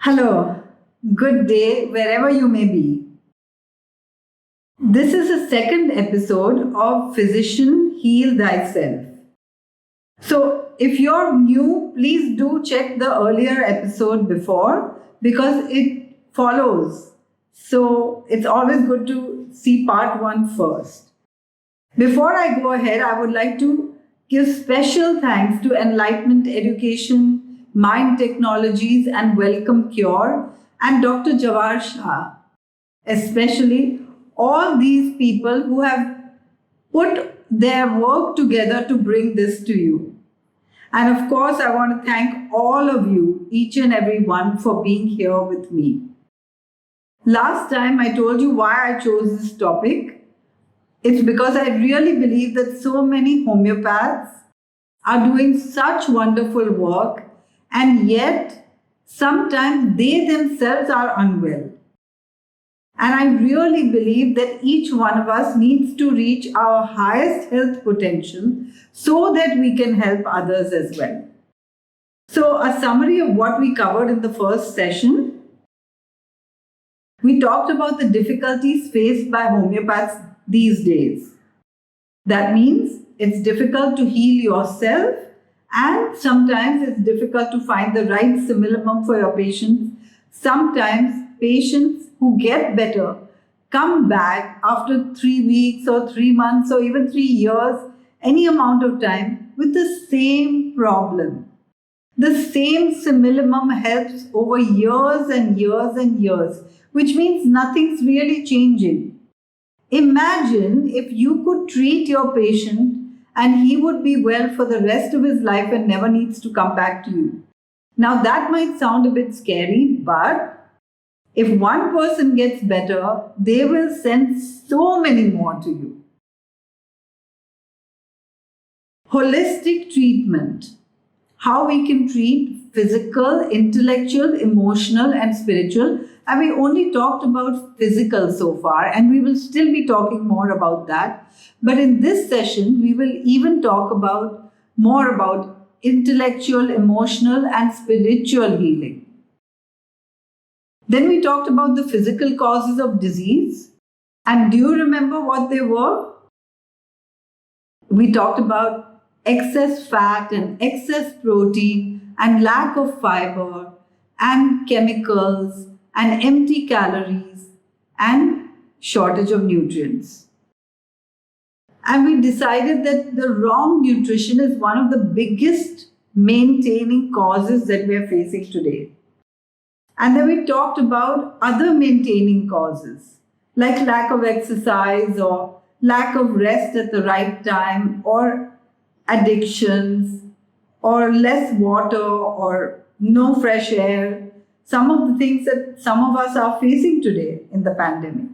Hello, good day wherever you may be. This is the second episode of Physician Heal Thyself. So, if you're new, please do check the earlier episode before because it follows. So, it's always good to see part one first. Before I go ahead, I would like to give special thanks to Enlightenment Education, Mind Technologies, and Welcome Cure, and Dr. Jawar Shah, especially all these people who have put their work together to bring this to you. And of course, I want to thank all of you, each and every one, for being here with me. Last time I told you why I chose this topic. It's because I really believe that so many homeopaths are doing such wonderful work, and yet sometimes they themselves are unwell. And I really believe that each one of us needs to reach our highest health potential so that we can help others as well. So, a summary of what we covered in the first session. We talked about the difficulties faced by homeopaths these days. That means it's difficult to heal yourself, and sometimes it's difficult to find the right simillimum for your patients. Sometimes patients who get better come back after 3 weeks or 3 months or even 3 years, any amount of time, with the same problem. The same simillimum helps over years and years and years, which means nothing's really changing. Imagine if you could treat your patient and he would be well for the rest of his life and never needs to come back to you. Now that might sound a bit scary, but if one person gets better, they will send so many more to you. Holistic treatment. How we can treat physical, intellectual, emotional, and spiritual. And we only talked about physical so far, and we will still be talking more about that. But in this session, we will even talk more about intellectual, emotional, and spiritual healing. Then we talked about the physical causes of disease. And do you remember what they were? We talked about excess fat and excess protein and lack of fiber and chemicals and empty calories and shortage of nutrients. And we decided that the wrong nutrition is one of the biggest maintaining causes that we are facing today. And then we talked about other maintaining causes like lack of exercise or lack of rest at the right time or addictions or less water or no fresh air. Some of the things that some of us are facing today in the pandemic.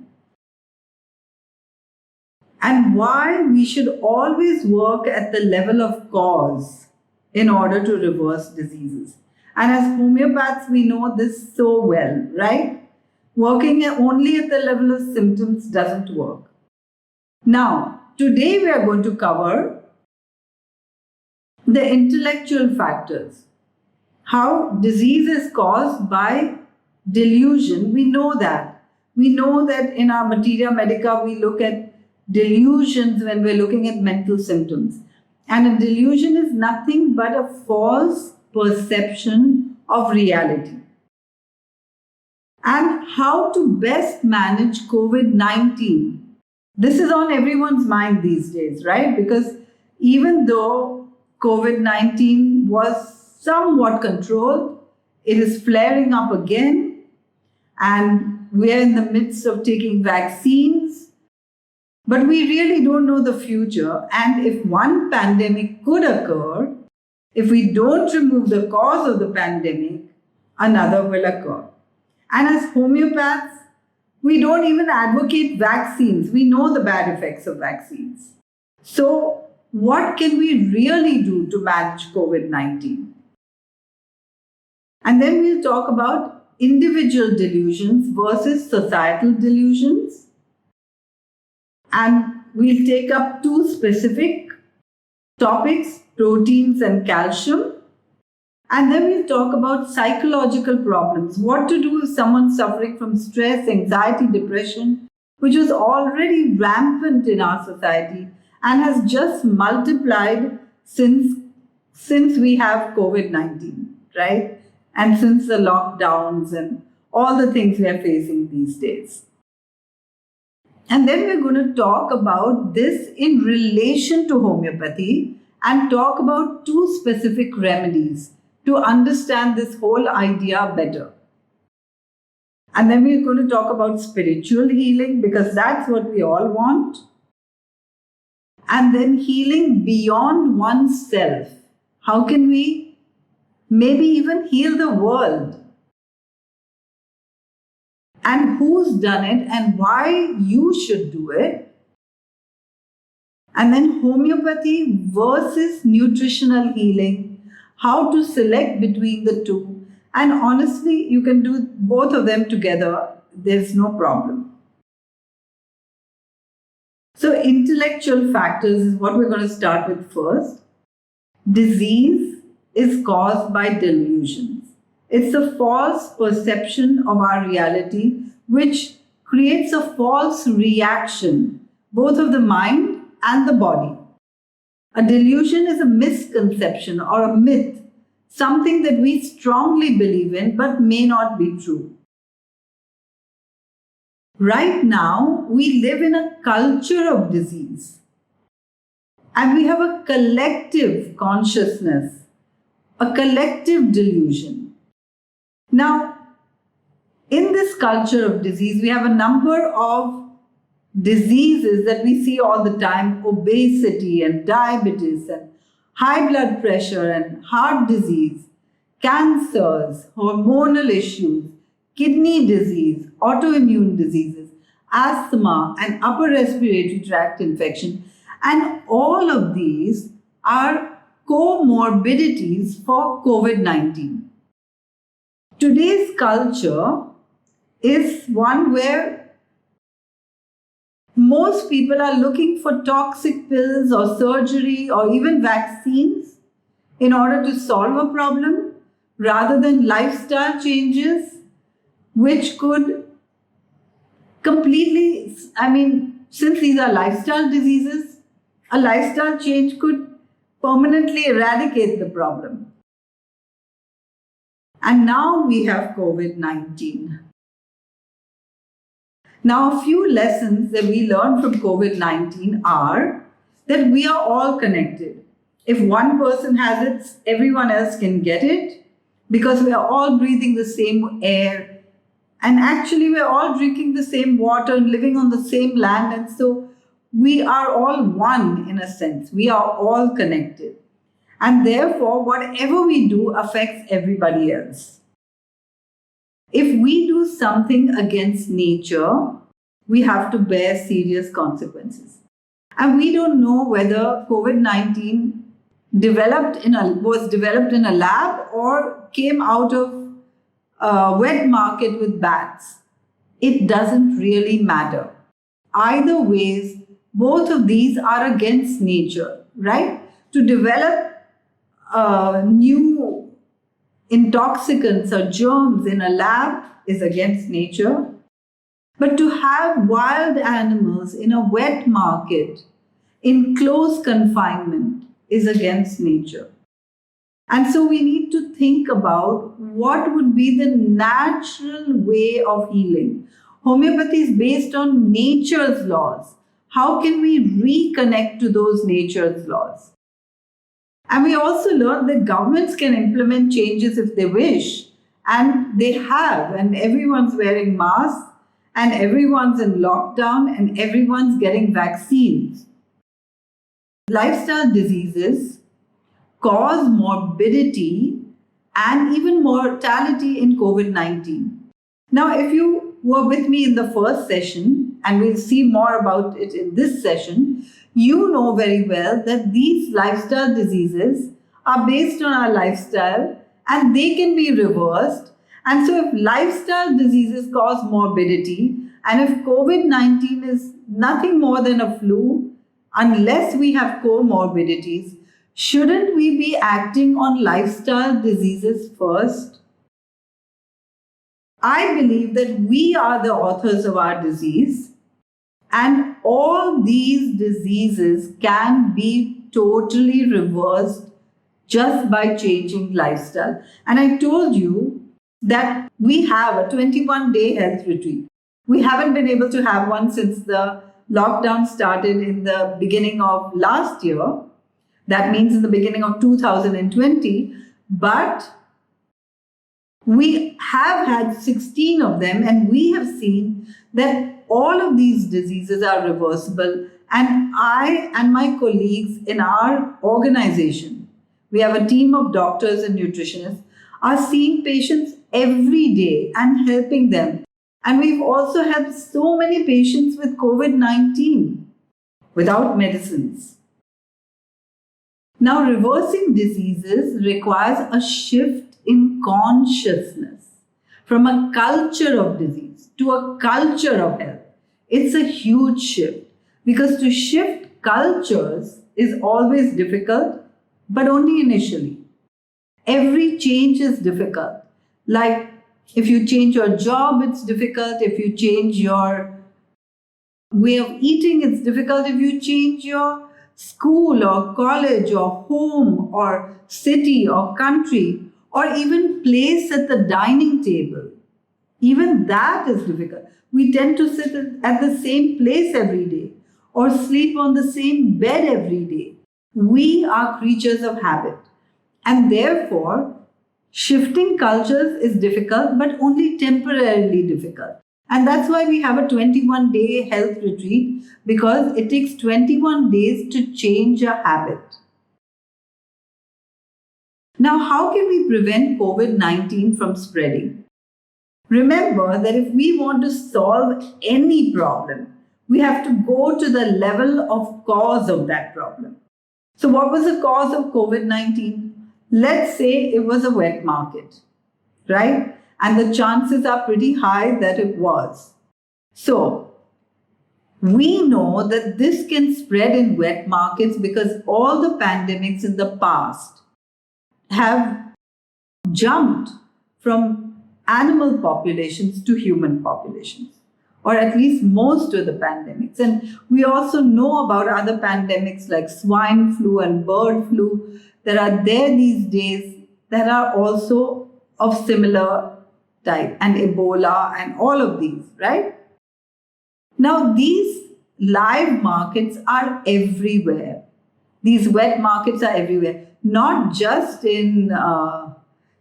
And why we should always work at the level of cause in order to reverse diseases. And as homeopaths, we know this so well, right? Working only at the level of symptoms doesn't work. Now, today we are going to cover the intellectual factors. How disease is caused by delusion, we know that. We know that in our Materia Medica, we look at delusions when we're looking at mental symptoms. And a delusion is nothing but a false perception of reality. And how to best manage COVID-19. This is on everyone's mind these days, right? Because even though COVID-19 was somewhat controlled, it is flaring up again, and we are in the midst of taking vaccines. But we really don't know the future, and if one pandemic could occur, if we don't remove the cause of the pandemic, another will occur. And as homeopaths, we don't even advocate vaccines. We know the bad effects of vaccines. So, what can we really do to manage COVID-19? And then we'll talk about individual delusions versus societal delusions. And we'll take up two specific topics, proteins and calcium. And then we'll talk about psychological problems. What to do if someone's suffering from stress, anxiety, depression, which was already rampant in our society and has just multiplied since we have COVID-19, right? And since the lockdowns and all the things we are facing these days. And then we're going to talk about this in relation to homeopathy and talk about 2 specific remedies to understand this whole idea better. And then we're going to talk about spiritual healing because that's what we all want. And then healing beyond oneself. How can we maybe even heal the world? And who's done it and why you should do it. And then homeopathy versus nutritional healing, how to select between the two. And honestly, you can do both of them together. There's no problem. So intellectual factors is what we're going to start with first. Disease is caused by delusions. It's a false perception of our reality which creates a false reaction, both of the mind and the body. A delusion is a misconception or a myth, something that we strongly believe in but may not be true. Right now, we live in a culture of disease and we have a collective consciousness, a collective delusion. Now, in this culture of disease, we have a number of diseases that we see all the time: obesity and diabetes and high blood pressure and heart disease, cancers, hormonal issues, kidney disease, autoimmune diseases, asthma and upper respiratory tract infection. And all of these are comorbidities for COVID-19. Today's culture is one where most people are looking for toxic pills or surgery or even vaccines in order to solve a problem rather than lifestyle changes, which could completely, since these are lifestyle diseases, a lifestyle change could permanently eradicate the problem. And now we have COVID-19. Now, a few lessons that we learned from COVID-19 are that we are all connected. If one person has it, everyone else can get it because we are all breathing the same air. And actually, we're all drinking the same water and living on the same land. And so we are all one in a sense. We are all connected. And therefore, whatever we do affects everybody else. If we do something against nature, we have to bear serious consequences. And we don't know whether COVID-19 was developed in a lab or came out of a wet market with bats. It doesn't really matter. Either ways, both of these are against nature, right? To develop new intoxicants or germs in a lab is against nature. But to have wild animals in a wet market in close confinement is against nature. And so we need to think about what would be the natural way of healing. Homeopathy is based on nature's laws. How can we reconnect to those nature's laws? And we also learned that governments can implement changes if they wish. And they have. And everyone's wearing masks. And everyone's in lockdown. And everyone's getting vaccines. Lifestyle diseases cause morbidity and even mortality in COVID-19. Now, if you were with me in the first session, and we'll see more about it in this session, you know very well that these lifestyle diseases are based on our lifestyle and they can be reversed. And so if lifestyle diseases cause morbidity, and if COVID-19 is nothing more than a flu, unless we have comorbidities, Shouldn't we be acting on lifestyle diseases first? I believe that we are the authors of our disease, and all these diseases can be totally reversed just by changing lifestyle. And I told you that we have a 21-day health retreat. We haven't been able to have one since the lockdown started in the beginning of last year. That means in the beginning of 2020. But we have had 16 of them, and we have seen that all of these diseases are reversible. And I and my colleagues in our organization, we have a team of doctors and nutritionists, are seeing patients every day and helping them. And we've also helped so many patients with COVID-19 without medicines. Now, reversing diseases requires a shift in consciousness from a culture of disease to a culture of health. It's a huge shift, because to shift cultures is always difficult, but only initially. Every change is difficult. Like if you change your job, it's difficult. If you change your way of eating, it's difficult. If you change your school or college or home or city or country or even place at the dining table, even that is difficult. We tend to sit at the same place every day or sleep on the same bed every day. We are creatures of habit, and therefore shifting cultures is difficult, but only temporarily difficult. And that's why we have a 21-day health retreat, because it takes 21 days to change a habit. Now, how can we prevent COVID-19 from spreading? Remember that if we want to solve any problem, we have to go to the level of cause of that problem. So what was the cause of COVID-19? Let's say it was a wet market, right? And the chances are pretty high that it was. So we know that this can spread in wet markets because all the pandemics in the past have jumped from animal populations to human populations, or at least most of the pandemics. And we also know about other pandemics like swine flu and bird flu that are there these days that are also of similar type, and Ebola and all of these, right? Now, these live markets are everywhere. These wet markets are everywhere, not just in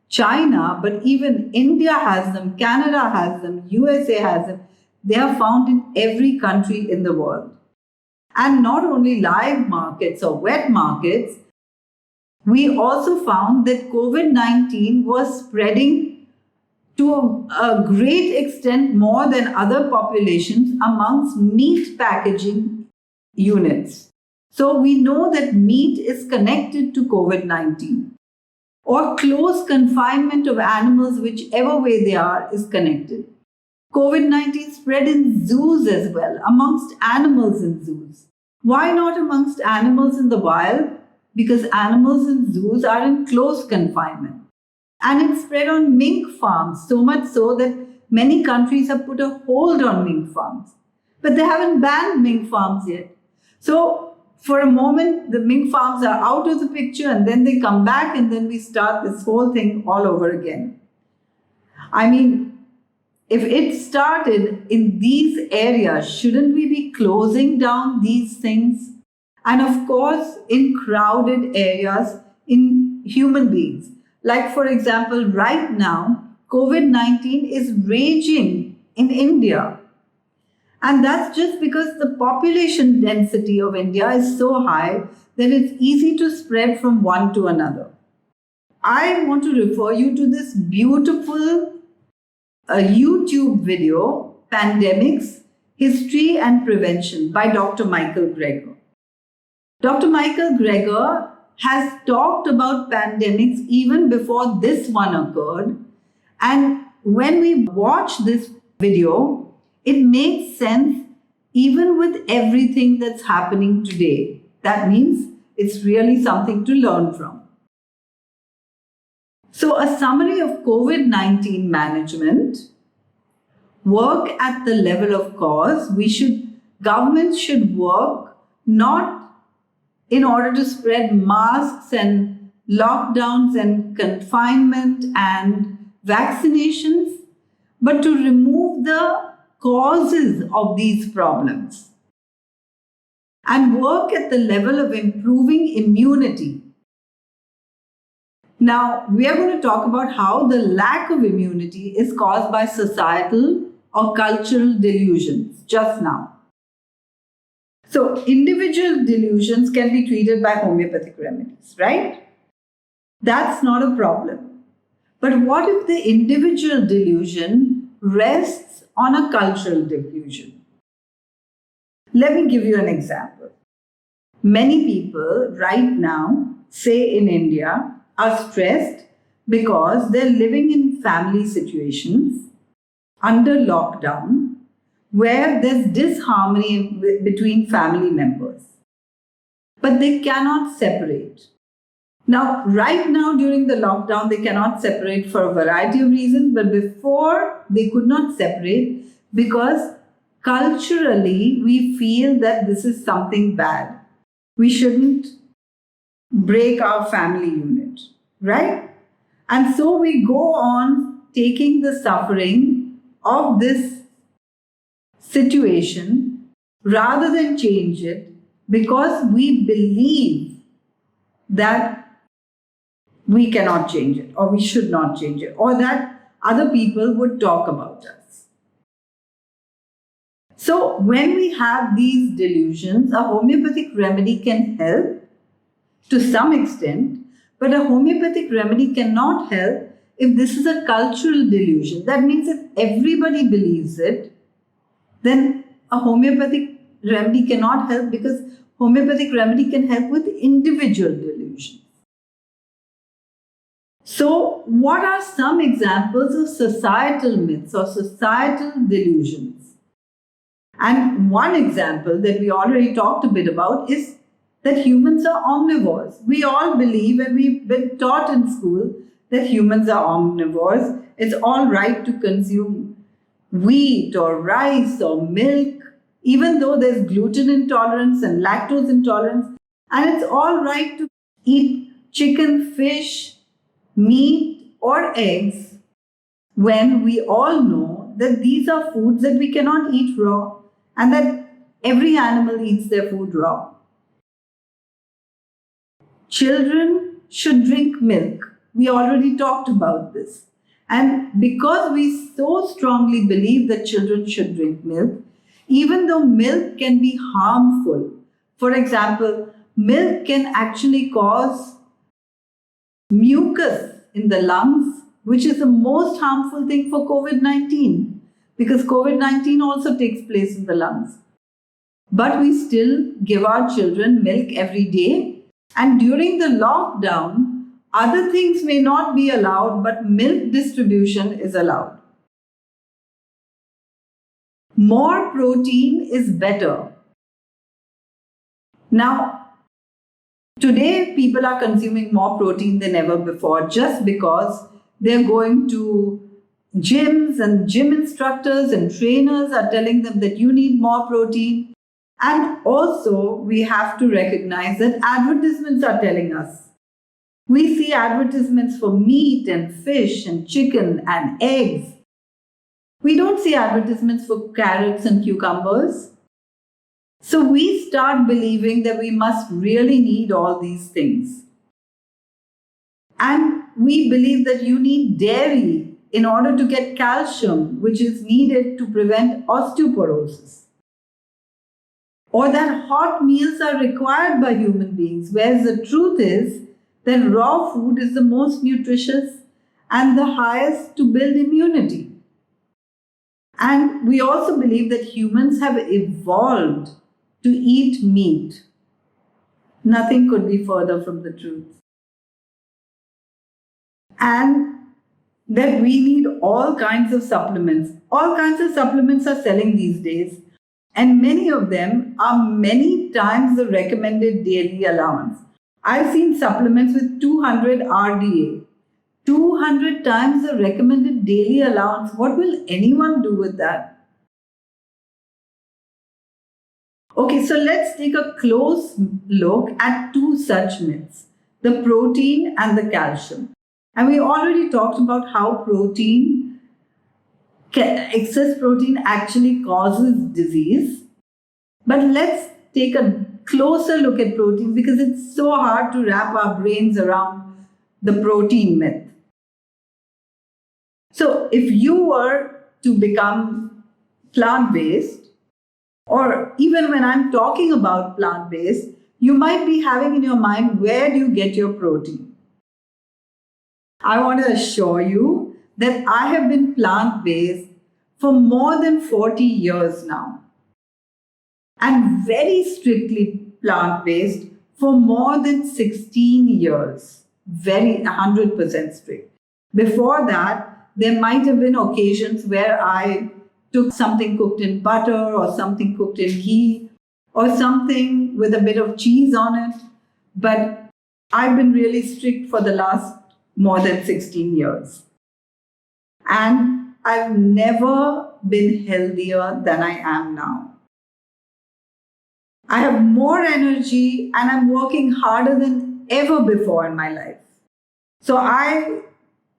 China, but even India has them, Canada has them, USA has them. They are found in every country in the world. And not only live markets or wet markets, we also found that COVID-19 was spreading to a great extent more than other populations amongst meat packaging units. So we know that meat is connected to COVID-19, or close confinement of animals, whichever way they are, is connected. COVID-19 spread in zoos as well, amongst animals in zoos. Why not amongst animals in the wild? Because animals in zoos are in close confinement. And it spread on mink farms, so much so that many countries have put a hold on mink farms. But they haven't banned mink farms yet. So for a moment, the mink farms are out of the picture, and then they come back, and then we start this whole thing all over again. I mean, if it started in these areas, shouldn't we be closing down these things? And of course, in crowded areas, in human beings. Like, for example, right now, COVID-19 is raging in India. And that's just because the population density of India is so high that it's easy to spread from one to another. I want to refer you to this beautiful YouTube video, Pandemics, History and Prevention, by Dr. Michael Greger. Dr. Michael Greger has talked about pandemics even before this one occurred. And when we watch this video, it makes sense even with everything that's happening today. That means It's really something to learn from. So, a summary of COVID-19 management: work at the level of cause. Governments should work not in order to spread masks and lockdowns and confinement and vaccinations, but to remove the causes of these problems and work at the level of improving immunity. Now, we are going to talk about how the lack of immunity is caused by societal or cultural delusions just now. So, individual delusions can be treated by homeopathic remedies, right? That's not a problem. But what if the individual delusion rests on a cultural delusion? Let me give you an example. Many people right now, say in India, are stressed because they're living in family situations under lockdown where there's disharmony between family members, but they cannot separate. Now, right now during the lockdown, they cannot separate for a variety of reasons, but before they could not separate because culturally we feel that this is something bad. We shouldn't break our family unit, right? And so we go on taking the suffering of this situation rather than change it because we believe that we cannot change it or we should not change it or that other people would talk about us. So when we have these delusions, a homeopathic remedy can help to some extent, but a homeopathic remedy cannot help if this is a cultural delusion. That means if everybody believes it, then a homeopathic remedy cannot help because homeopathic remedy can help with individual delusions. So, what are some examples of societal myths or societal delusions? And one example that we already talked a bit about is that humans are omnivores. We all believe, and we've been taught in school, that humans are omnivores. It's all right to consume wheat or rice or milk, even though there's gluten intolerance and lactose intolerance. And it's all right to eat chicken, fish, meat or eggs when we all know that these are foods that we cannot eat raw and that every animal eats their food raw. Children should drink milk. We already talked about this. And because we so strongly believe that children should drink milk, even though milk can be harmful, for example, milk can actually cause mucus in the lungs, which is the most harmful thing for COVID-19, because COVID-19 also takes place in the lungs. But we still give our children milk every day. And during the lockdown, other things may not be allowed, but milk distribution is allowed. More protein is better. Now, today people are consuming more protein than ever before just because they're going to gyms and gym instructors and trainers are telling them that you need more protein. And also, we have to recognize that advertisements are telling us. We see advertisements for meat and fish and chicken and eggs. We don't see advertisements for carrots and cucumbers. So we start believing that we must really need all these things. And we believe that you need dairy in order to get calcium, which is needed to prevent osteoporosis. Or that hot meals are required by human beings, whereas the truth is that raw food is the most nutritious and the highest to build immunity. And we also believe that humans have evolved to eat meat. Nothing could be further from the truth. And that we need all kinds of supplements. All kinds of supplements are selling these days. And many of them are many times the recommended daily allowance. I've seen supplements with 200 RDA, 200 times the recommended daily allowance. What will anyone do with that? Okay, so let's take a close look at two such myths, the protein and the calcium. And we already talked about how excess protein actually causes disease. But let's take a closer look at protein because it's so hard to wrap our brains around the protein myth. So if you were to become plant-based, or even when I'm talking about plant-based, you might be having in your mind, where do you get your protein? I want to assure you that I have been plant-based for more than 40 years now, and very strictly plant-based for more than 16 years. Very 100% strict. Before that, there might have been occasions where I took something cooked in butter or something cooked in ghee or something with a bit of cheese on it. But I've been really strict for the last more than 16 years. And I've never been healthier than I am now. I have more energy and I'm working harder than ever before in my life. So I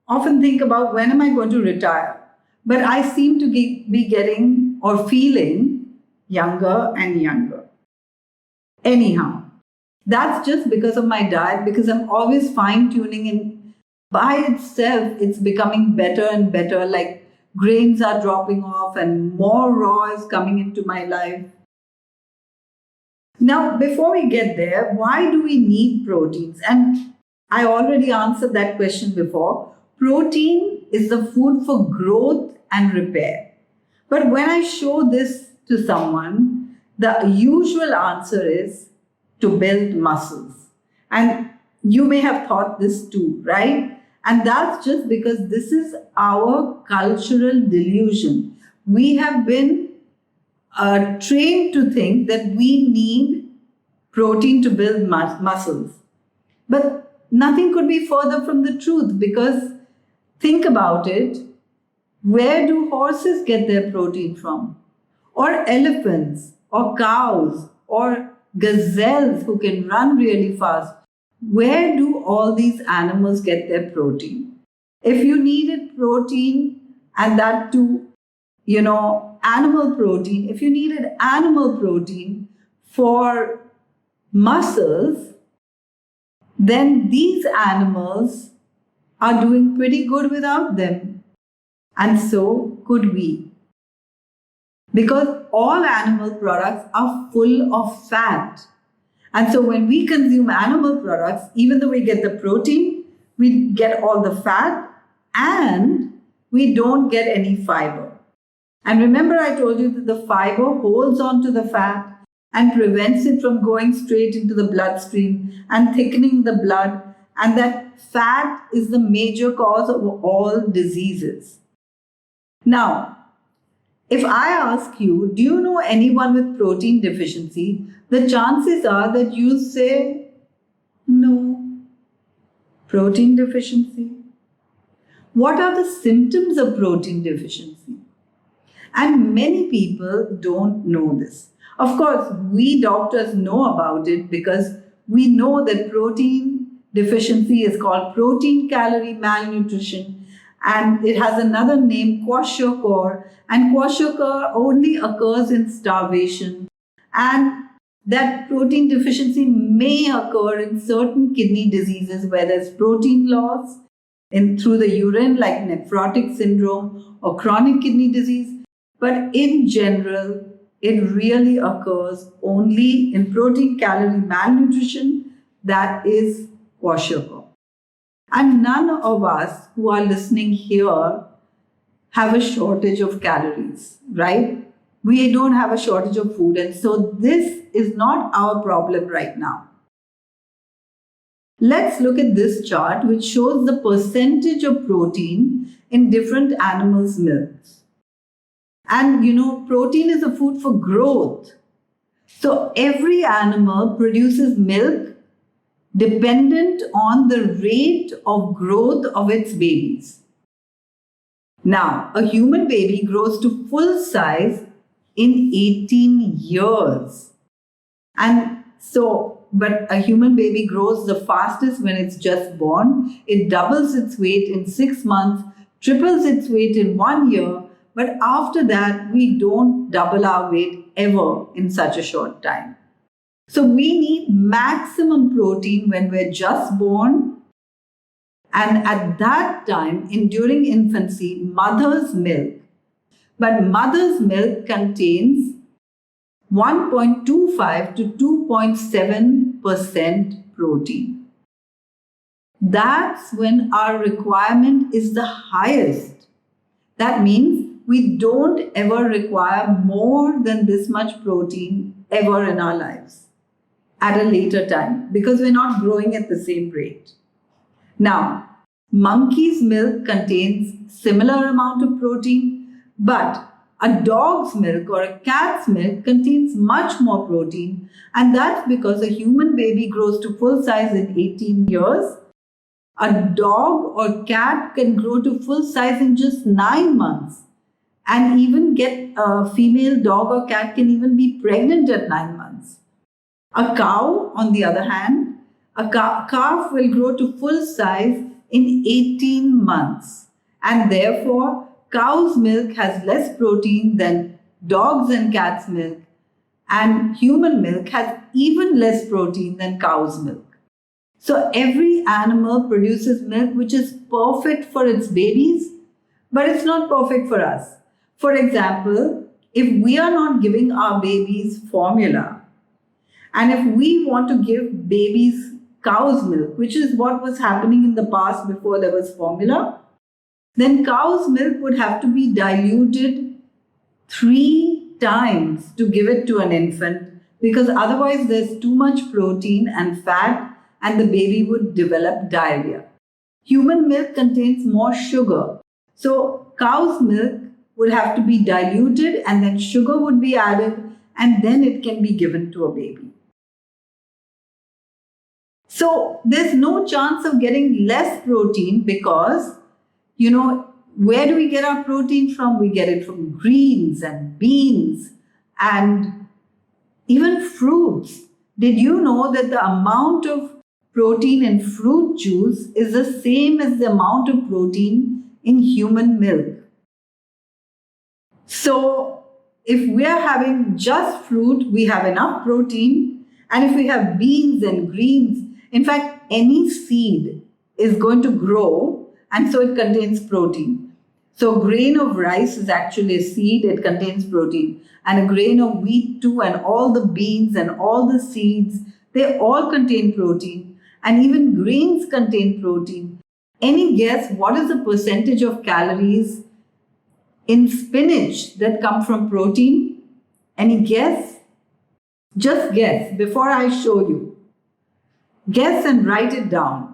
often think about, when am I going to retire? But I seem to be getting or feeling younger and younger. Anyhow, that's just because of my diet, because I'm always fine-tuning, and by itself, it's becoming better and better. Like grains are dropping off and more raw is coming into my life. Now, before we get there, why do we need proteins? And I already answered that question before. Protein is the food for growth and repair. But when I show this to someone, the usual answer is to build muscles. And you may have thought this too, right? And that's just because this is our cultural delusion. We have been trained to think that we need protein to build muscles. But nothing could be further from the truth, because think about it. Where do horses get their protein from? Or elephants, or cows, or gazelles who can run really fast? Where do all these animals get their protein? If you needed protein, and that too, animal protein, if you needed animal protein for muscles, then these animals are doing pretty good without them. And so could we. Because all animal products are full of fat. And so when we consume animal products, even though we get the protein, we get all the fat and we don't get any fiber. And remember, I told you that the fiber holds onto the fat and prevents it from going straight into the bloodstream and thickening the blood. And that fat is the major cause of all diseases. Now, if I ask you, do you know anyone with protein deficiency? The chances are that you say, no. Protein deficiency? What are the symptoms of protein deficiency? And many people don't know this. Of course, we doctors know about it because we know that protein deficiency is called protein calorie malnutrition, and it has another name, kwashiorkor, and kwashiorkor only occurs in starvation, and that protein deficiency may occur in certain kidney diseases where there's protein loss through the urine, like nephrotic syndrome or chronic kidney disease. But in general, it really occurs only in protein calorie malnutrition, that is kwashiorkor. And none of us who are listening here have a shortage of calories, right? We don't have a shortage of food, and so this is not our problem right now. Let's look at this chart, which shows the percentage of protein in different animals' milks. And protein is a food for growth. So every animal produces milk dependent on the rate of growth of its babies. Now, a human baby grows to full size in 18 years. And so, but a human baby grows the fastest when it's just born. It doubles its weight in 6 months, triples its weight in 1 year. But after that, we don't double our weight ever in such a short time. So we need maximum protein when we're just born. And at that time, during infancy, mother's milk. But mother's milk contains 1.25 to 2.7% protein. That's when our requirement is the highest. That means we don't ever require more than this much protein ever in our lives at a later time because we're not growing at the same rate. Now, monkey's milk contains similar amount of protein, but a dog's milk or a cat's milk contains much more protein, and that's because a human baby grows to full size in 18 years. A dog or cat can grow to full size in just 9 months, and even get a female dog or cat can even be pregnant at 9 months. A cow, on the other hand, a calf will grow to full size in 18 months, and therefore cow's milk has less protein than dogs' and cats' milk, and human milk has even less protein than cow's milk. So every animal produces milk which is perfect for its babies, but it's not perfect for us. For example, if we are not giving our babies formula, and if we want to give babies cow's milk, which is what was happening in the past before there was formula, then cow's milk would have to be diluted 3 times to give it to an infant, because otherwise there's too much protein and fat and the baby would develop diarrhea. Human milk contains more sugar. So cow's milk would have to be diluted and then sugar would be added and then it can be given to a baby. So there's no chance of getting less protein because, where do we get our protein from? We get it from greens and beans and even fruits. Did you know that the amount of protein in fruit juice is the same as the amount of protein in human milk? So if we are having just fruit, we have enough protein. And if we have beans and greens, in fact, any seed is going to grow and so it contains protein. So a grain of rice is actually a seed, it contains protein. And a grain of wheat too, and all the beans and all the seeds, they all contain protein. And even grains contain protein. Any guess what is the percentage of calories in spinach that come from protein? Any guess? Just guess before I show you. Guess and write it down.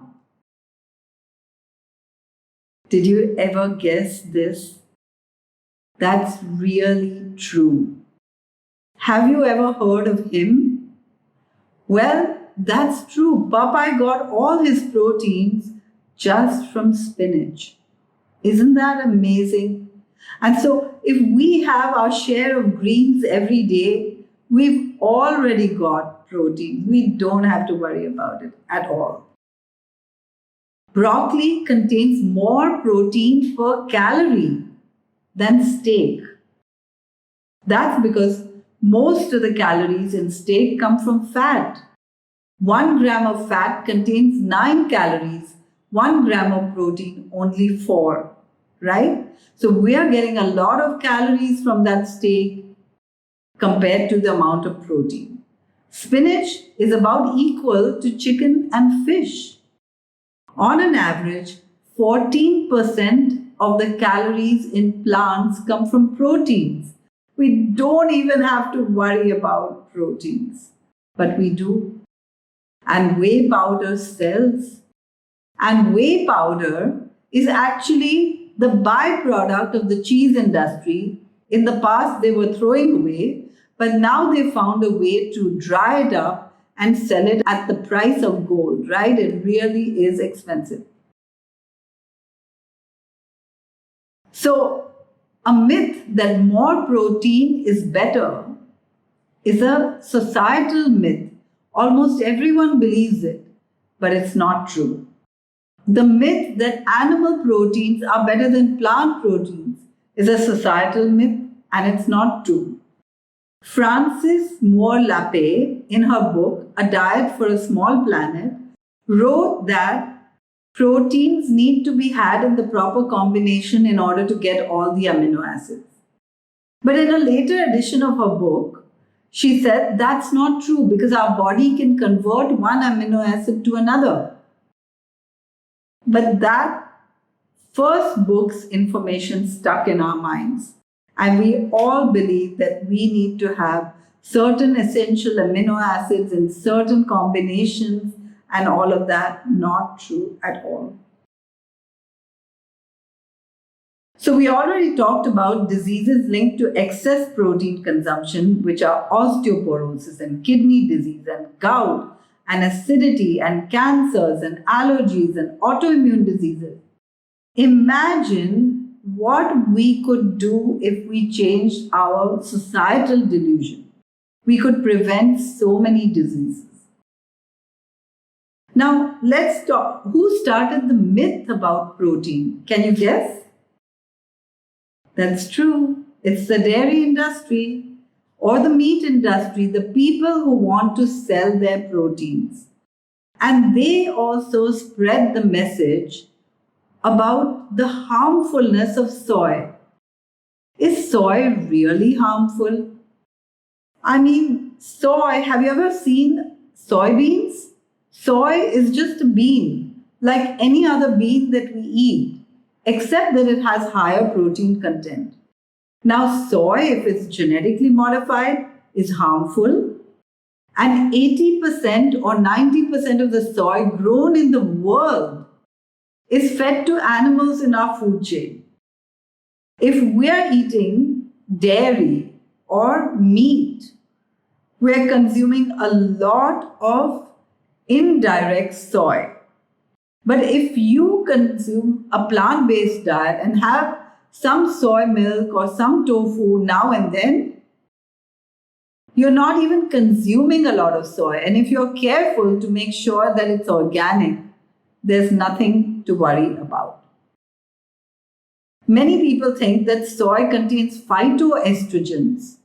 Did you ever guess this? That's really true. Have you ever heard of him? Well, that's true. Popeye got all his proteins just from spinach. Isn't that amazing? And so if we have our share of greens every day, we've already got protein. We don't have to worry about it at all. Broccoli contains more protein per calorie than steak. That's because most of the calories in steak come from fat. 1 gram of fat contains 9 calories. 1 gram of protein, only 4. Right? So we are getting a lot of calories from that steak compared to the amount of protein. Spinach is about equal to chicken and fish. On an average, 14% of the calories in plants come from proteins. We don't even have to worry about proteins, but we do. And whey powder sells. And whey powder is actually the byproduct of the cheese industry. In the past, they were throwing away, but now they found a way to dry it up and sell it at the price of gold. food, right? It really is expensive. So, a myth that more protein is better is a societal myth. Almost everyone believes it, but it's not true. The myth that animal proteins are better than plant proteins is a societal myth, and it's not true. Frances Moore Lappé, in her book, A Diet for a Small Planet, wrote that proteins need to be had in the proper combination in order to get all the amino acids. But in a later edition of her book, she said that's not true because our body can convert one amino acid to another. But that first book's information stuck in our minds. And we all believe that we need to have certain essential amino acids in certain combinations and all of that. Not true at all. So we already talked about diseases linked to excess protein consumption, which are osteoporosis and kidney disease and gout and acidity and cancers and allergies and autoimmune diseases. Imagine what we could do if we changed our societal delusion. We could prevent so many diseases. Now, let's talk. Who started the myth about protein? Can you guess? That's true. It's the dairy industry or the meat industry, the people who want to sell their proteins. And they also spread the message about the harmfulness of soy. Is soy really harmful? I mean, soy, have you ever seen soybeans? Soy is just a bean, like any other bean that we eat, except that it has higher protein content. Now, soy, if it's genetically modified, is harmful. And 80% or 90% of the soy grown in the world is fed to animals in our food chain. If we're eating dairy or meat, we're consuming a lot of indirect soy. But if you consume a plant-based diet and have some soy milk or some tofu now and then, you're not even consuming a lot of soy. And if you're careful to make sure that it's organic, there's nothing to worry about. Many people think that soy contains phytoestrogens.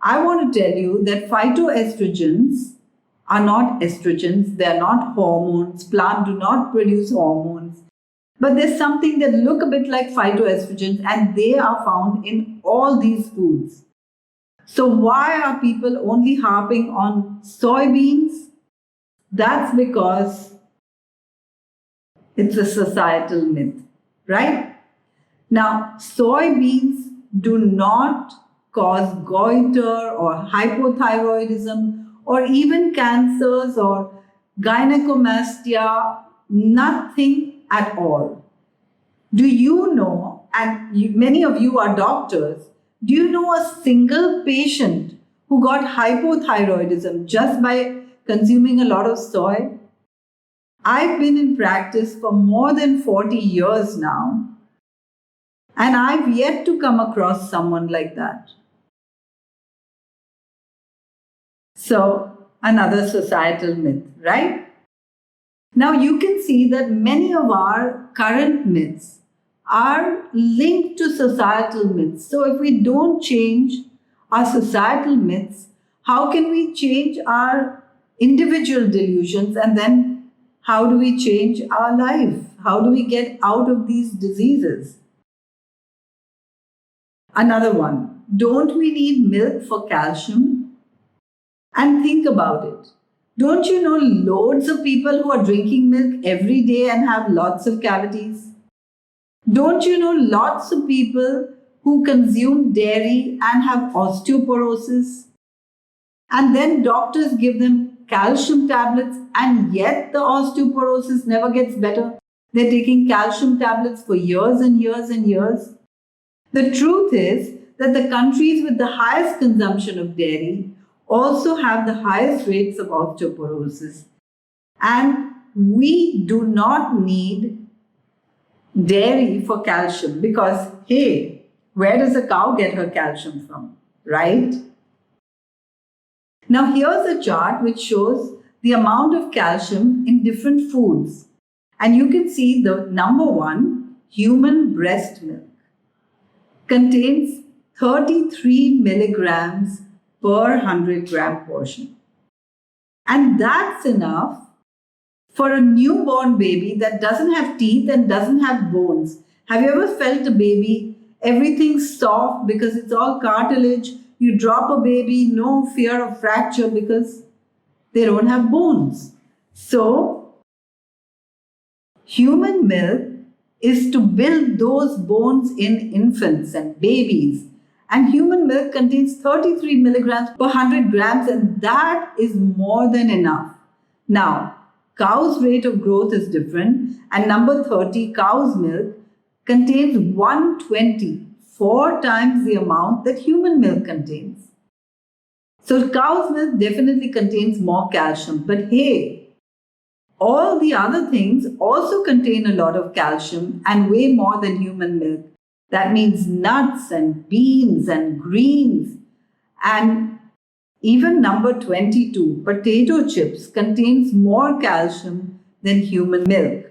I want to tell you that phytoestrogens are not estrogens, they're not hormones. Plants do not produce hormones. But there's something that look a bit like phytoestrogens, and they are found in all these foods. So why are people only harping on soybeans? That's because it's a societal myth, right? Now, soybeans do not cause goiter or hypothyroidism or even cancers or gynecomastia, nothing at all. Do you know, and many of you are doctors, do you know a single patient who got hypothyroidism just by consuming a lot of soy? I've been in practice for more than 40 years now, and I've yet to come across someone like that. So, another societal myth, right? Now, you can see that many of our current myths are linked to societal myths. So, if we don't change our societal myths, how can we change our individual delusions, and then how do we change our life? How do we get out of these diseases? Another one, don't we need milk for calcium? And think about it. Don't you know loads of people who are drinking milk every day and have lots of cavities? Don't you know lots of people who consume dairy and have osteoporosis? And then doctors give them calcium tablets, and yet the osteoporosis never gets better. They're taking calcium tablets for years and years and years. The truth is that the countries with the highest consumption of dairy also have the highest rates of osteoporosis. And we do not need dairy for calcium because, hey, where does a cow get her calcium from, right? Now, here's a chart which shows the amount of calcium in different foods. And you can see the number one, human breast milk, contains 33 milligrams per 100-gram portion. And that's enough for a newborn baby that doesn't have teeth and doesn't have bones. Have you ever felt a baby, everything's soft because it's all cartilage? You drop a baby, no fear of fracture because they don't have bones. So, human milk is to build those bones in infants and babies. And human milk contains 33 milligrams per 100 grams, and that is more than enough. Now, cow's rate of growth is different, and number 30, cow's milk, contains 120, 4 times the amount that human milk contains. So cow's milk definitely contains more calcium, but hey, all the other things also contain a lot of calcium and way more than human milk. That means nuts and beans and greens. And even number 22, potato chips, contains more calcium than human milk.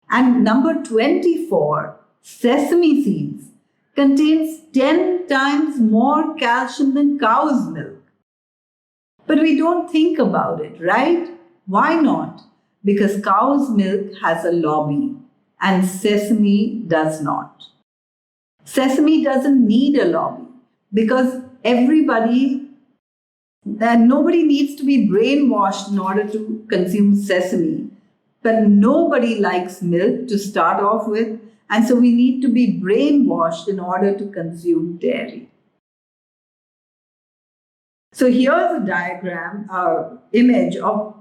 And number 24, sesame seeds, contains 10 times more calcium than cow's milk. But we don't think about it, right? Why not? Because cow's milk has a lobby and sesame does not. Sesame doesn't need a lobby because nobody needs to be brainwashed in order to consume sesame. But nobody likes milk to start off with, and so we need to be brainwashed in order to consume dairy. So here's a diagram, image of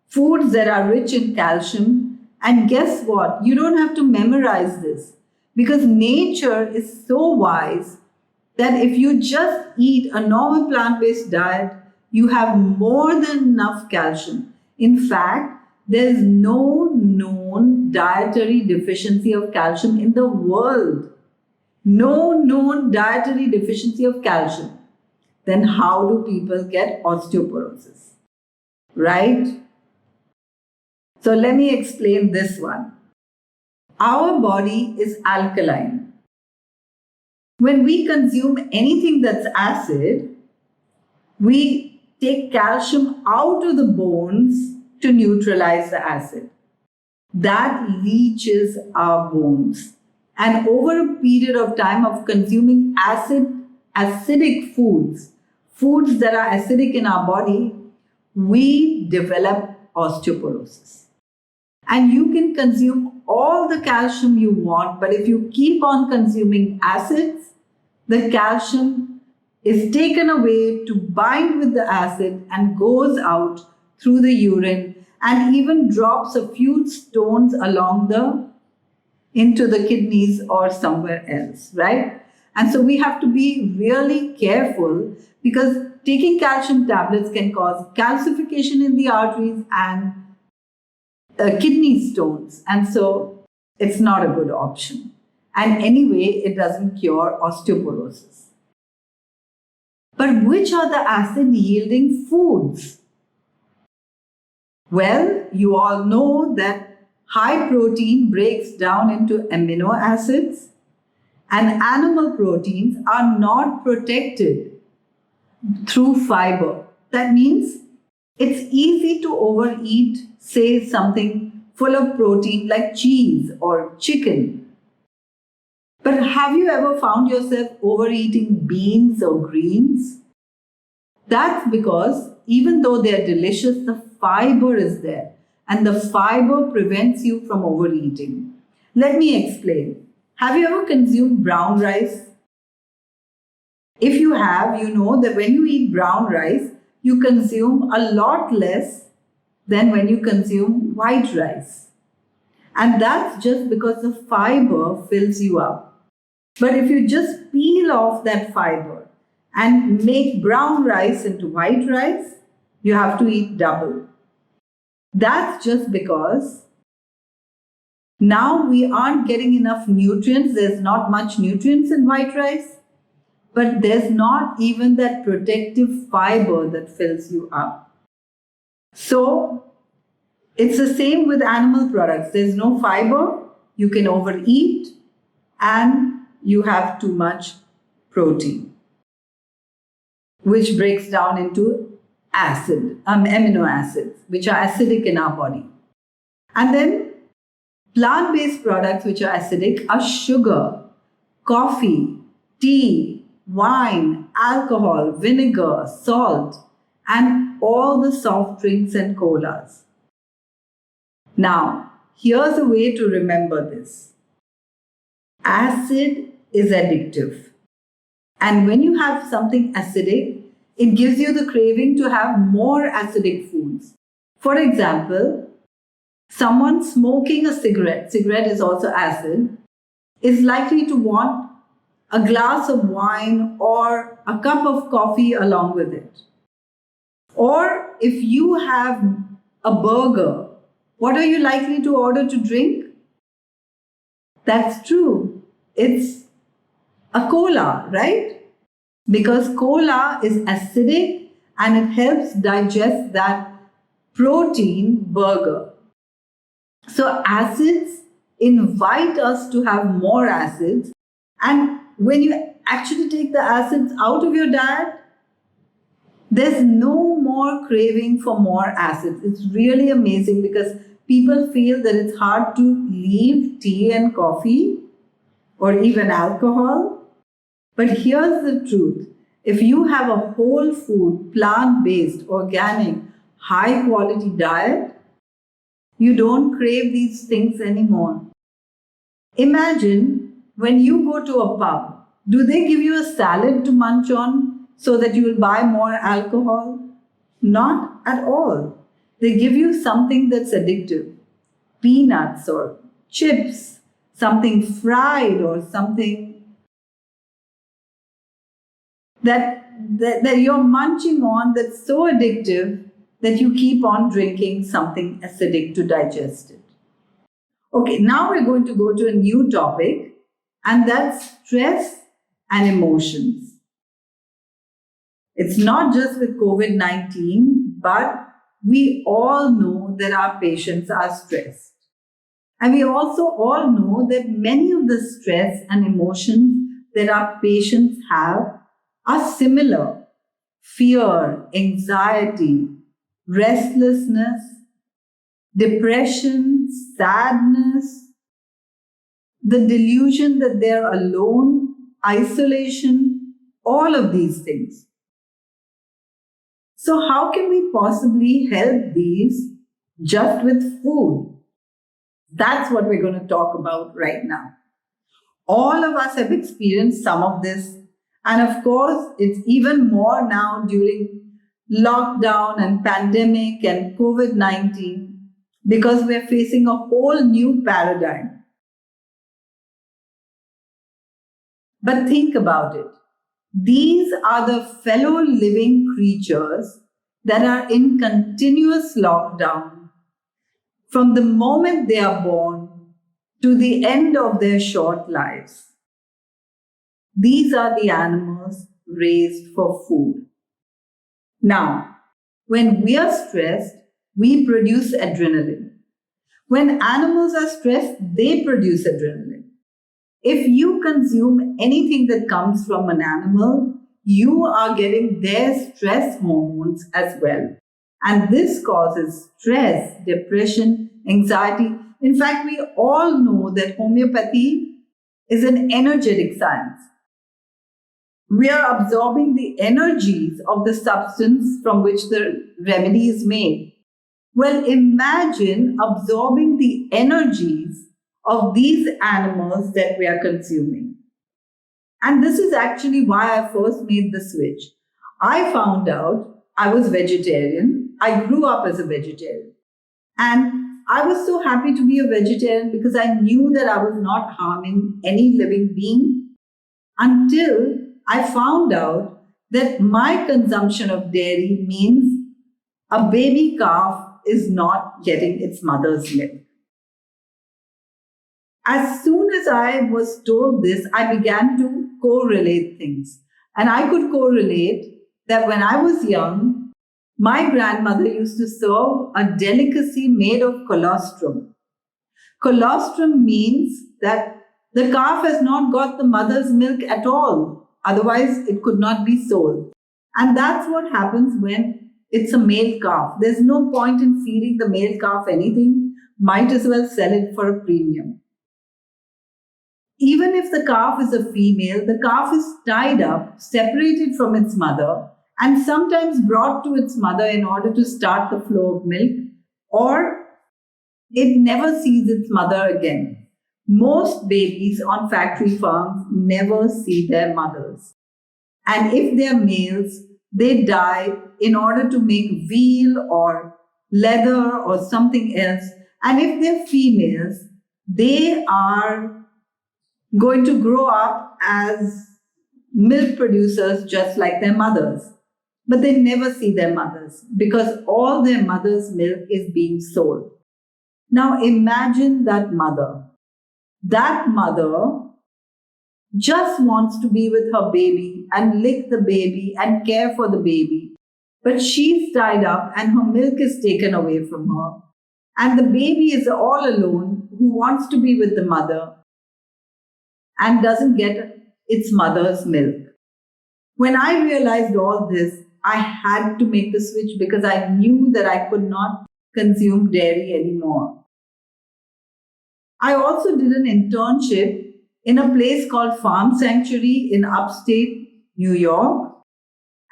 foods that are rich in calcium. And guess what? You don't have to memorize this because nature is so wise that if you just eat a normal plant-based diet, you have more than enough calcium. In fact, there's no known dietary deficiency of calcium in the world. No known dietary deficiency of calcium. Then how do people get osteoporosis? Right? So let me explain this one. Our body is alkaline. When we consume anything that's acid, we take calcium out of the bones to neutralize the acid. That leaches our bones. And over a period of time of consuming acidic foods that are acidic in our body, we develop osteoporosis. And you can consume all the calcium you want, but if you keep on consuming acids, the calcium is taken away to bind with the acid and goes out through the urine and even drops a few stones into the kidneys or somewhere else, right? And so we have to be really careful because taking calcium tablets can cause calcification in the arteries and kidney stones. And so it's not a good option. And anyway, it doesn't cure osteoporosis. But which are the acid-yielding foods? Well, you all know that high protein breaks down into amino acids, and animal proteins are not protected through fiber. That means it's easy to overeat, say, something full of protein like cheese or chicken. But have you ever found yourself overeating beans or greens? That's because even though they're delicious, the fiber is there, and the fiber prevents you from overeating. Let me explain. Have you ever consumed brown rice? If you have, you know that when you eat brown rice, you consume a lot less than when you consume white rice. And that's just because the fiber fills you up. But if you just peel off that fiber and make brown rice into white rice, you have to eat double. That's just because now we aren't getting enough nutrients. There's not much nutrients in white rice, but there's not even that protective fiber that fills you up. So it's the same with animal products. There's no fiber, you can overeat, and you have too much protein, which breaks down into amino acids, which are acidic in our body. And then plant-based products which are acidic are sugar, coffee, tea, wine, alcohol, vinegar, salt, and all the soft drinks and colas. Now, here's a way to remember this. Acid is addictive. And when you have something acidic, it gives you the craving to have more acidic foods. For example, someone smoking a cigarette is also acid, is likely to want a glass of wine or a cup of coffee along with it. Or if you have a burger, what are you likely to order to drink? That's true. It's a cola, right? Because cola is acidic and it helps digest that protein burger. So acids invite us to have more acids, and when you actually take the acids out of your diet, there's no more craving for more acids. It's really amazing because people feel that it's hard to leave tea and coffee or even alcohol. But here's the truth. If you have a whole food, plant-based, organic, high-quality diet, you don't crave these things anymore. Imagine when you go to a pub, do they give you a salad to munch on so that you will buy more alcohol? Not at all. They give you something that's addictive. Peanuts or chips, something fried or something that you're munching on that's so addictive that you keep on drinking something acidic to digest it. Okay, now we're going to go to a new topic, and that's stress and emotions. It's not just with COVID-19, but we all know that our patients are stressed. And we also all know that many of the stress and emotions that our patients have are similar. Fear, anxiety, restlessness, depression, sadness, the delusion that they're alone, isolation, all of these things. So how can we possibly help these just with food? That's what we're going to talk about right now. All of us have experienced some of this. And of course, it's even more now during lockdown and pandemic and COVID-19 because we're facing a whole new paradigm. But think about it. These are the fellow living creatures that are in continuous lockdown from the moment they are born to the end of their short lives. These are the animals raised for food. Now, when we are stressed, we produce adrenaline. When animals are stressed, they produce adrenaline. If you consume anything that comes from an animal, you are getting their stress hormones as well. And this causes stress, depression, anxiety. In fact, we all know that homeopathy is an energetic science. We are absorbing the energies of the substance from which the remedy is made. Well, imagine absorbing the energies of these animals that we are consuming. And this is actually why I first made the switch. I found out I was vegetarian. I grew up as a vegetarian. And I was so happy to be a vegetarian because I knew that I was not harming any living being until I found out that my consumption of dairy means a baby calf is not getting its mother's milk. As soon as I was told this, I began to correlate things. And I could correlate that when I was young, my grandmother used to serve a delicacy made of colostrum. Colostrum means that the calf has not got the mother's milk at all. Otherwise, it could not be sold. And that's what happens when it's a male calf. There's no point in feeding the male calf anything. Might as well sell it for a premium. Even if the calf is a female, the calf is tied up, separated from its mother, and sometimes brought to its mother in order to start the flow of milk, or it never sees its mother again. Most babies on factory farms never see their mothers. And if they're males, they die in order to make veal or leather or something else. And if they're females, they are going to grow up as milk producers just like their mothers. But they never see their mothers because all their mother's milk is being sold. Now imagine that mother. That mother just wants to be with her baby and lick the baby and care for the baby. But she's tied up and her milk is taken away from her. And the baby is all alone who wants to be with the mother and doesn't get its mother's milk. When I realized all this, I had to make the switch because I knew that I could not consume dairy anymore. I also did an internship in a place called Farm Sanctuary in upstate New York.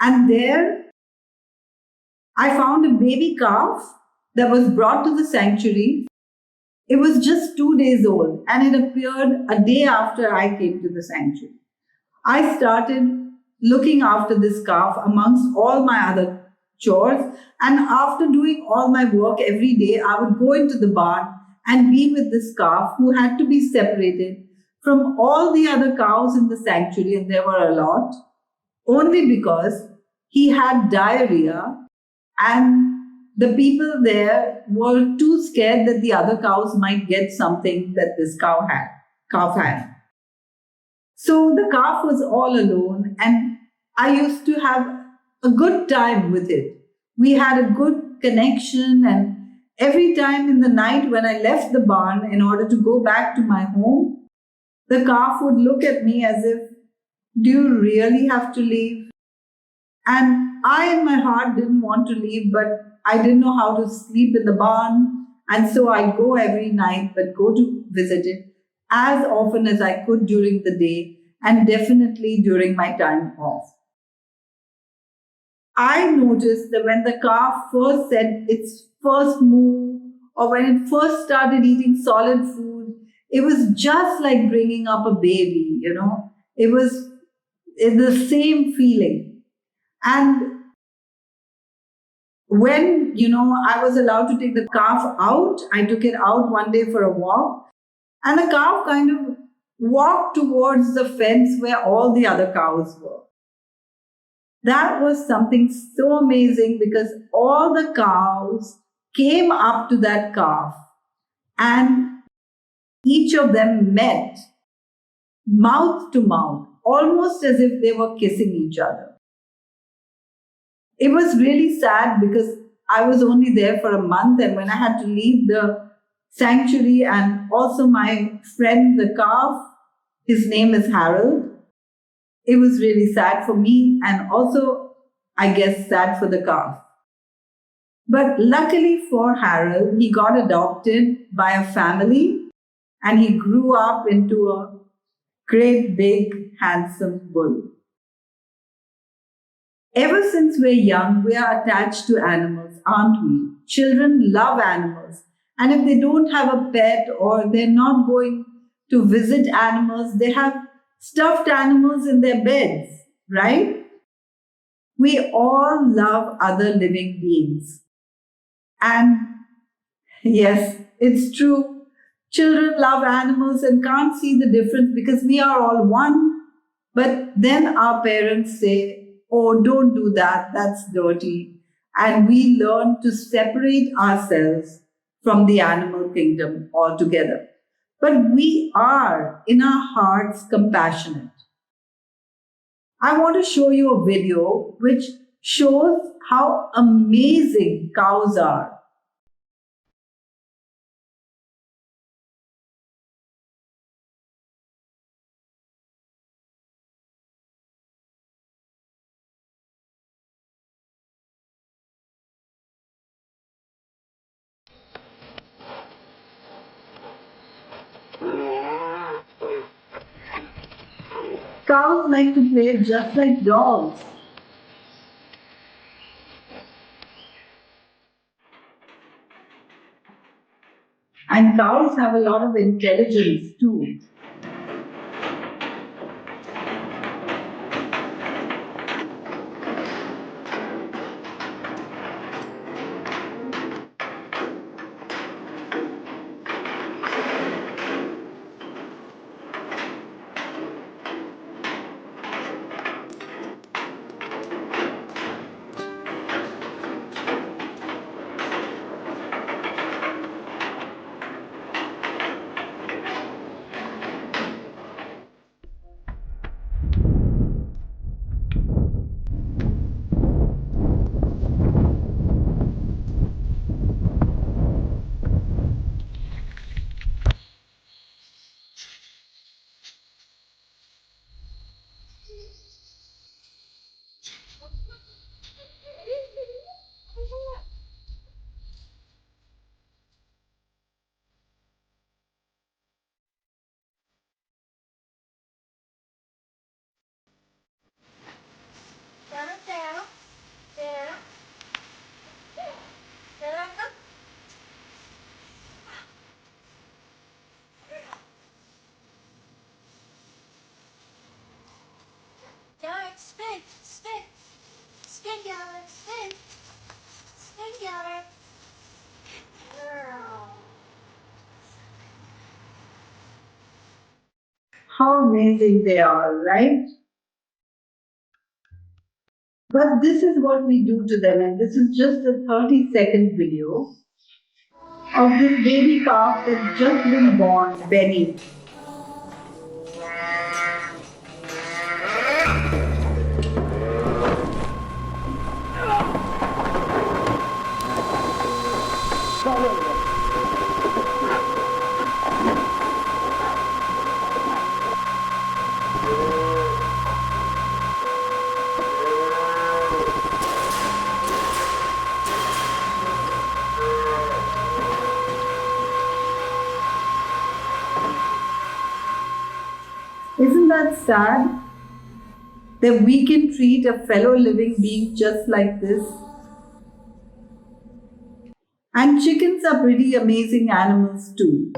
And there I found a baby calf that was brought to the sanctuary. It was just 2 days old and it appeared a day after I came to the sanctuary. I started looking after this calf amongst all my other chores. And after doing all my work every day, I would go into the barn and be with this calf who had to be separated from all the other cows in the sanctuary, and there were a lot, only because he had diarrhea and the people there were too scared that the other cows might get something that this calf had. So the calf was all alone and I used to have a good time with it. We had a good connection, and every time in the night when I left the barn in order to go back to my home, the calf would look at me as if, do you really have to leave? And I in my heart didn't want to leave, but I didn't know how to sleep in the barn. And so I'd go every night, but go to visit it as often as I could during the day and definitely during my time off. I noticed that when the calf first said its first moo, or when it first started eating solid food, it was just like bringing up a baby, It was the same feeling. And when, I was allowed to take the calf out, I took it out one day for a walk, and the calf kind of walked towards the fence where all the other cows were. That was something so amazing because all the cows came up to that calf and each of them met mouth to mouth, almost as if they were kissing each other. It was really sad because I was only there for a month, and when I had to leave the sanctuary, and also my friend, the calf, his name is Harold, it was really sad for me and also, I guess, sad for the calf. But luckily for Harold, he got adopted by a family and he grew up into a great, big, handsome bull. Ever since we're young, we are attached to animals, aren't we? Children love animals. And if they don't have a pet or they're not going to visit animals, they have stuffed animals in their beds, right? We all love other living beings. And yes, it's true. Children love animals and can't see the difference because we are all one. But then our parents say, oh, don't do that. That's dirty. and we learn to separate ourselves from the animal kingdom altogether. But we are, in our hearts, compassionate. I want to show you a video which shows how amazing cows are. Cows like to play just like dogs. And cows have a lot of intelligence too. Spin, spin, spin, Gallon, spin, spin, Gallon. How amazing they are, right? But this is what we do to them, and this is just a 30-second video of this baby calf that's just been born, Benny. Isn't that sad that we can treat a fellow living being just like this? And chickens are pretty amazing animals too.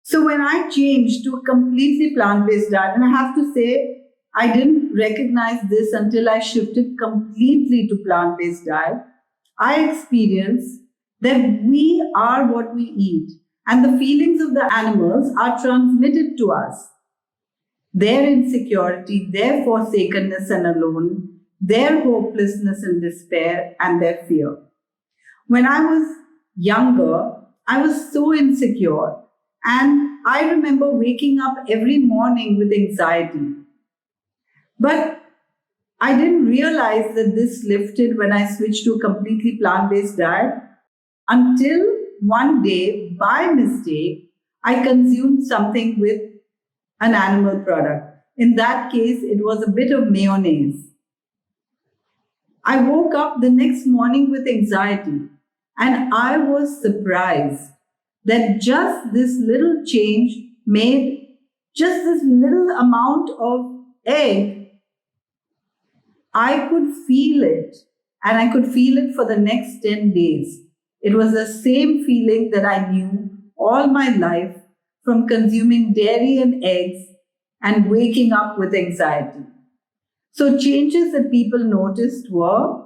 So when I changed to a completely plant-based diet, and I have to say, I didn't recognize this until I shifted completely to plant-based diet, I experienced that we are what we eat, and the feelings of the animals are transmitted to us. Their insecurity, their forsakenness and alone, their hopelessness and despair, and their fear. When I was younger, I was so insecure. And I remember waking up every morning with anxiety. But I didn't realize that this lifted when I switched to a completely plant based diet until one day, by mistake, I consumed something with an animal product. In that case, it was a bit of mayonnaise. I woke up the next morning with anxiety, and I was surprised that just this little change made just this little amount of egg. I could feel it, and I could feel it for the next 10 days. It was the same feeling that I knew all my life from consuming dairy and eggs and waking up with anxiety. So, changes that people noticed were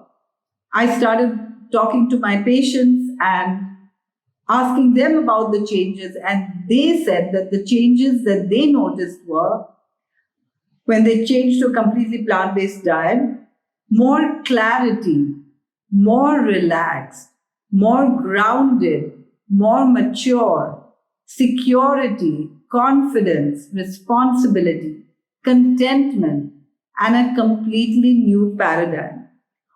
I started talking to my patients and asking them about the changes, and they said that the changes that they noticed were when they changed to a completely plant based diet, more clarity, more relaxed, more grounded, more mature, security, confidence, responsibility, contentment, and a completely new paradigm.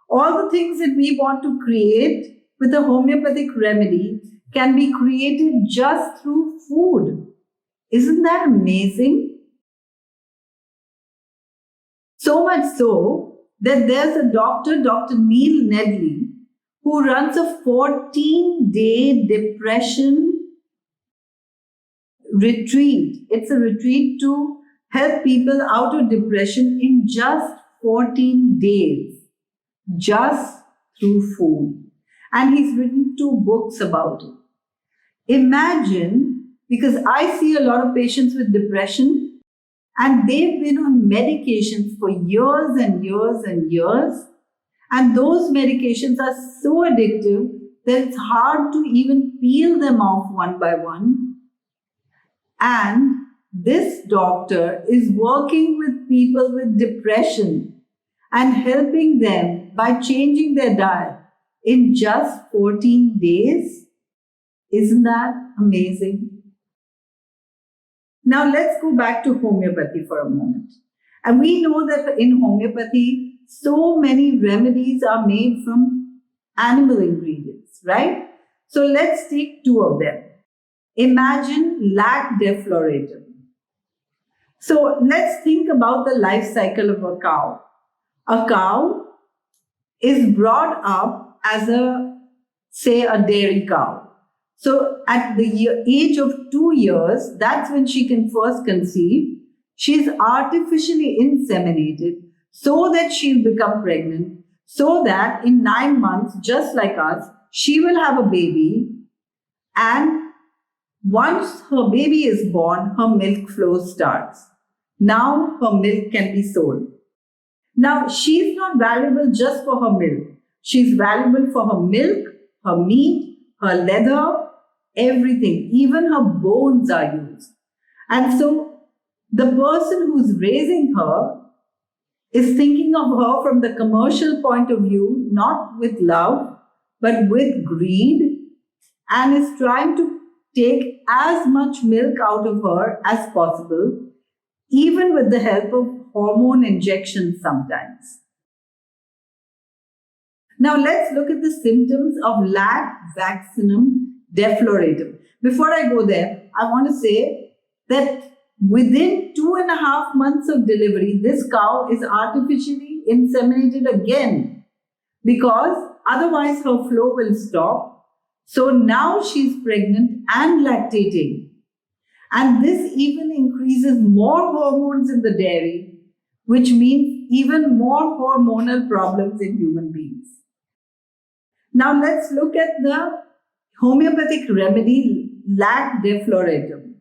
All the things that we want to create with a homeopathic remedy can be created just through food. Isn't that amazing? So much so that there's a doctor, Dr. Neil Nedley, who runs a 14-day depression retreat. It's a retreat to help people out of depression in just 14 days, just through food. And he's written 2 books about it. Imagine, because I see a lot of patients with depression and they've been on medications for years and years and years. And those medications are so addictive that it's hard to even peel them off one by one. And this doctor is working with people with depression and helping them by changing their diet in just 14 days. Isn't that amazing? Now let's go back to homeopathy for a moment. And we know that in homeopathy, so many remedies are made from animal ingredients, right? So let's take 2 of them. Imagine lac defloratum. So let's think about the life cycle of a cow. A cow is brought up as say a dairy cow. So at the age of 2 years, that's when she can first conceive. She's artificially inseminated so that she'll become pregnant, so that in 9 months, just like us, she will have a baby. And once her baby is born, her milk flow starts. Now her milk can be sold. Now she's not valuable just for her milk. She's valuable for her milk, her meat, her leather, everything. Even her bones are used. And so the person who's raising her is thinking of her from the commercial point of view, not with love, but with greed, and is trying to take as much milk out of her as possible, even with the help of hormone injections sometimes. Now let's look at the symptoms of lac vaccinum defloratum. Before I go there, I want to say that within 2.5 months of delivery, this cow is artificially inseminated again because otherwise her flow will stop. So now she's pregnant and lactating. And this even increases more hormones in the dairy, which means even more hormonal problems in human beings. Now let's look at the homeopathic remedy lac defloratum.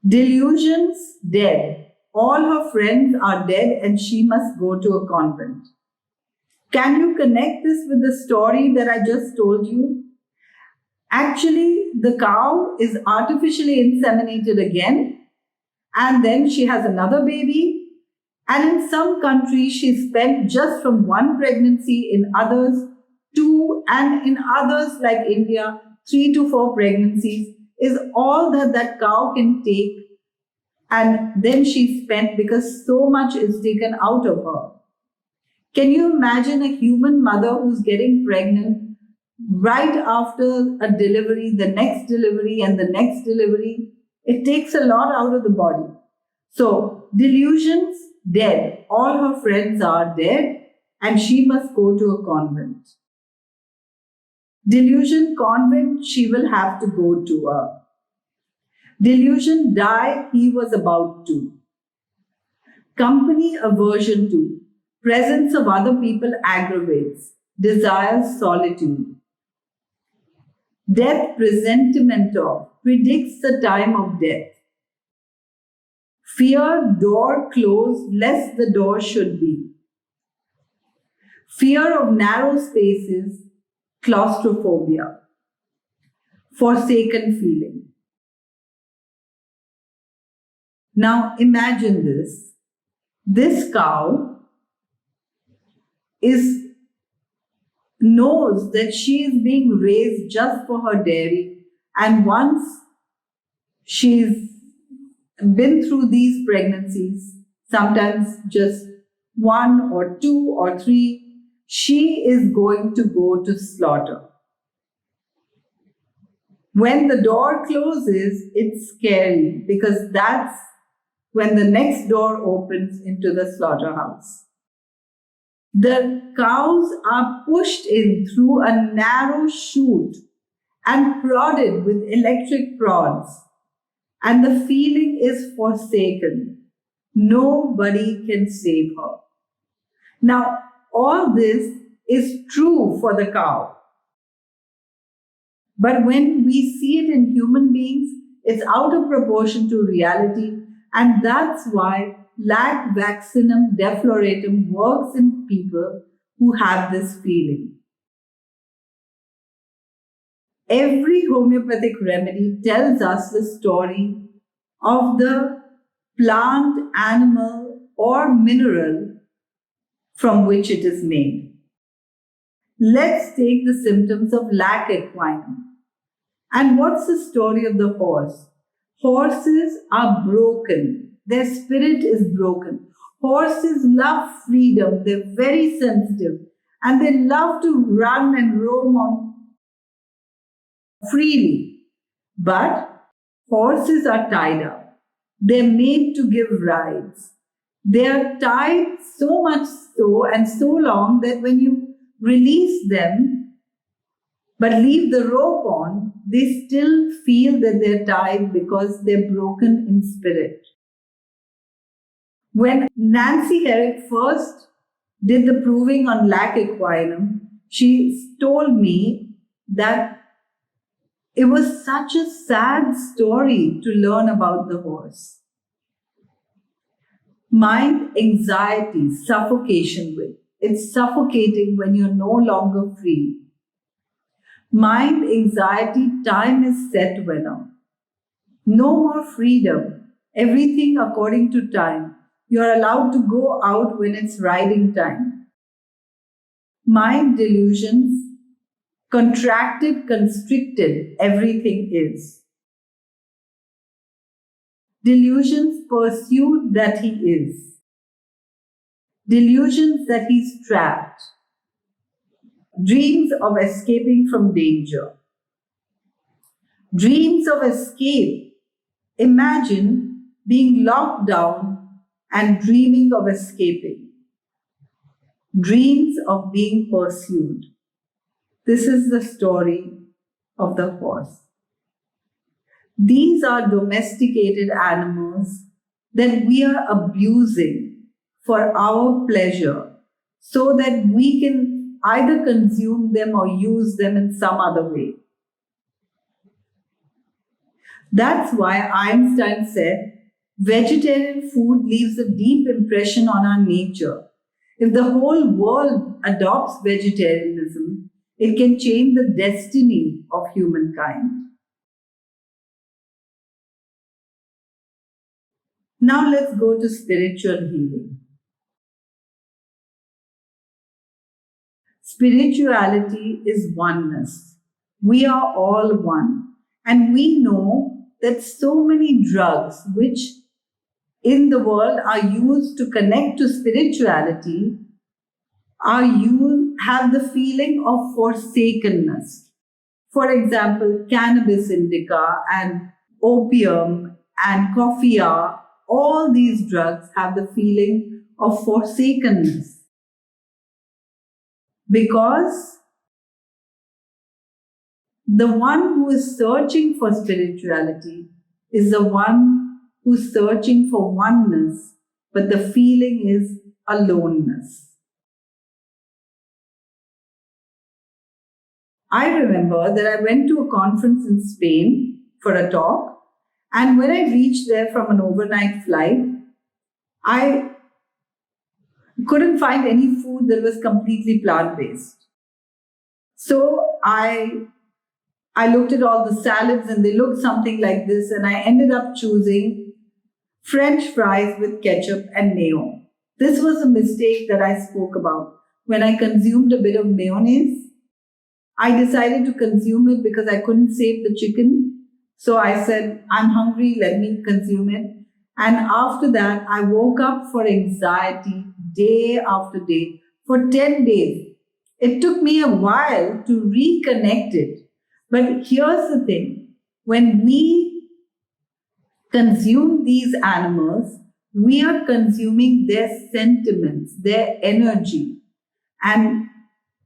Delusions dead. All her friends are dead and she must go to a convent. Can you connect this with the story that I just told you? Actually, the cow is artificially inseminated again, and then she has another baby. And in some countries, she's spent just from one pregnancy, in others, 2, and in others like India, 3 to 4 pregnancies is all that that cow can take, and then she's spent because so much is taken out of her. Can you imagine a human mother who's getting pregnant right after a delivery, the next delivery, and the next delivery? It takes a lot out of the body. So, delusions, dead. All her friends are dead, and she must go to a convent. Delusion, convent, she will have to go to a. Delusion, die, he was about to. Company, aversion to. Presence of other people aggravates. Desires solitude. Death, presentiment of. Predicts the time of death. Fear, door closed, lest the door should be. Fear of narrow spaces, claustrophobia. Forsaken feeling. Now imagine this. This cow knows that she is being raised just for her dairy, and once she's been through these pregnancies, sometimes just 1 or 2 or 3, she is going to go to slaughter. When the door closes, it's scary because that's when the next door opens into the slaughterhouse. The cows are pushed in through a narrow chute and prodded with electric prods, and the feeling is forsaken. Nobody can save her. Now, all this is true for the cow. But when we see it in human beings, it's out of proportion to reality, and that's why lac vaccinum defloratum works in people who have this feeling. Every homeopathic remedy tells us the story of the plant, animal, or mineral from which it is made. Let's take the symptoms of lac equinum. And what's the story of the horse? Horses are broken. Their spirit is broken. Horses love freedom. They're very sensitive. And they love to run and roam on freely. But horses are tied up. They're made to give rides. They are tied so much so and so long that when you release them but leave the rope on, they still feel that they're tied because they're broken in spirit. When Nancy Herrick first did the proving on lac equinum, she told me that it was such a sad story to learn about the horse. Mind, anxiety, suffocation with. It's suffocating when you're no longer free. Mind, anxiety, time is set winner. No more freedom. Everything according to time. You're allowed to go out when it's riding time. Mind, delusions, contracted, constricted, everything is. Delusions, pursued that he is. Delusions that he's trapped. Dreams of escaping from danger. Dreams of escape. Imagine being locked down and dreaming of escaping. Dreams of being pursued. This is the story of the horse. These are domesticated animals that we are abusing for our pleasure so that we can either consume them or use them in some other way. That's why Einstein said, vegetarian food leaves a deep impression on our nature. If the whole world adopts vegetarianism, it can change the destiny of humankind. Now let's go to spiritual healing. Spirituality is oneness. We are all one. And we know that so many drugs which in the world are used to connect to spirituality have the feeling of forsakenness. For example, cannabis indica and opium and coffea, all these drugs have the feeling of forsakenness because the one who is searching for spirituality is the one who's searching for oneness, but the feeling is aloneness. I remember that I went to a conference in Spain for a talk, and when I reached there from an overnight flight, I couldn't find any food that was completely plant-based. So I looked at all the salads and they looked something like this, and I ended up choosing French fries with ketchup and mayo. This was a mistake that I spoke about. When I consumed a bit of mayonnaise, I decided to consume it because I couldn't save the chicken. So I said, I'm hungry, let me consume it. And after that, I woke up for anxiety day after day for 10 days. It took me a while to reconnect it. But here's the thing, when we consume these animals, we are consuming their sentiments, their energy. And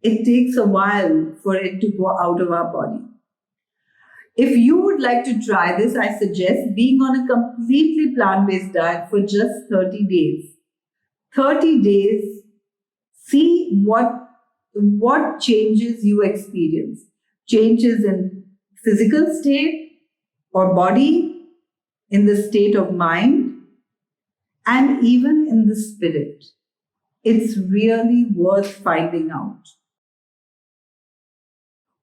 it takes a while for it to go out of our body. If you would like to try this, I suggest being on a completely plant-based diet for just 30 days. 30 days, see what changes you experience. Changes in physical state or body, in the state of mind, and even in the spirit. It's really worth finding out.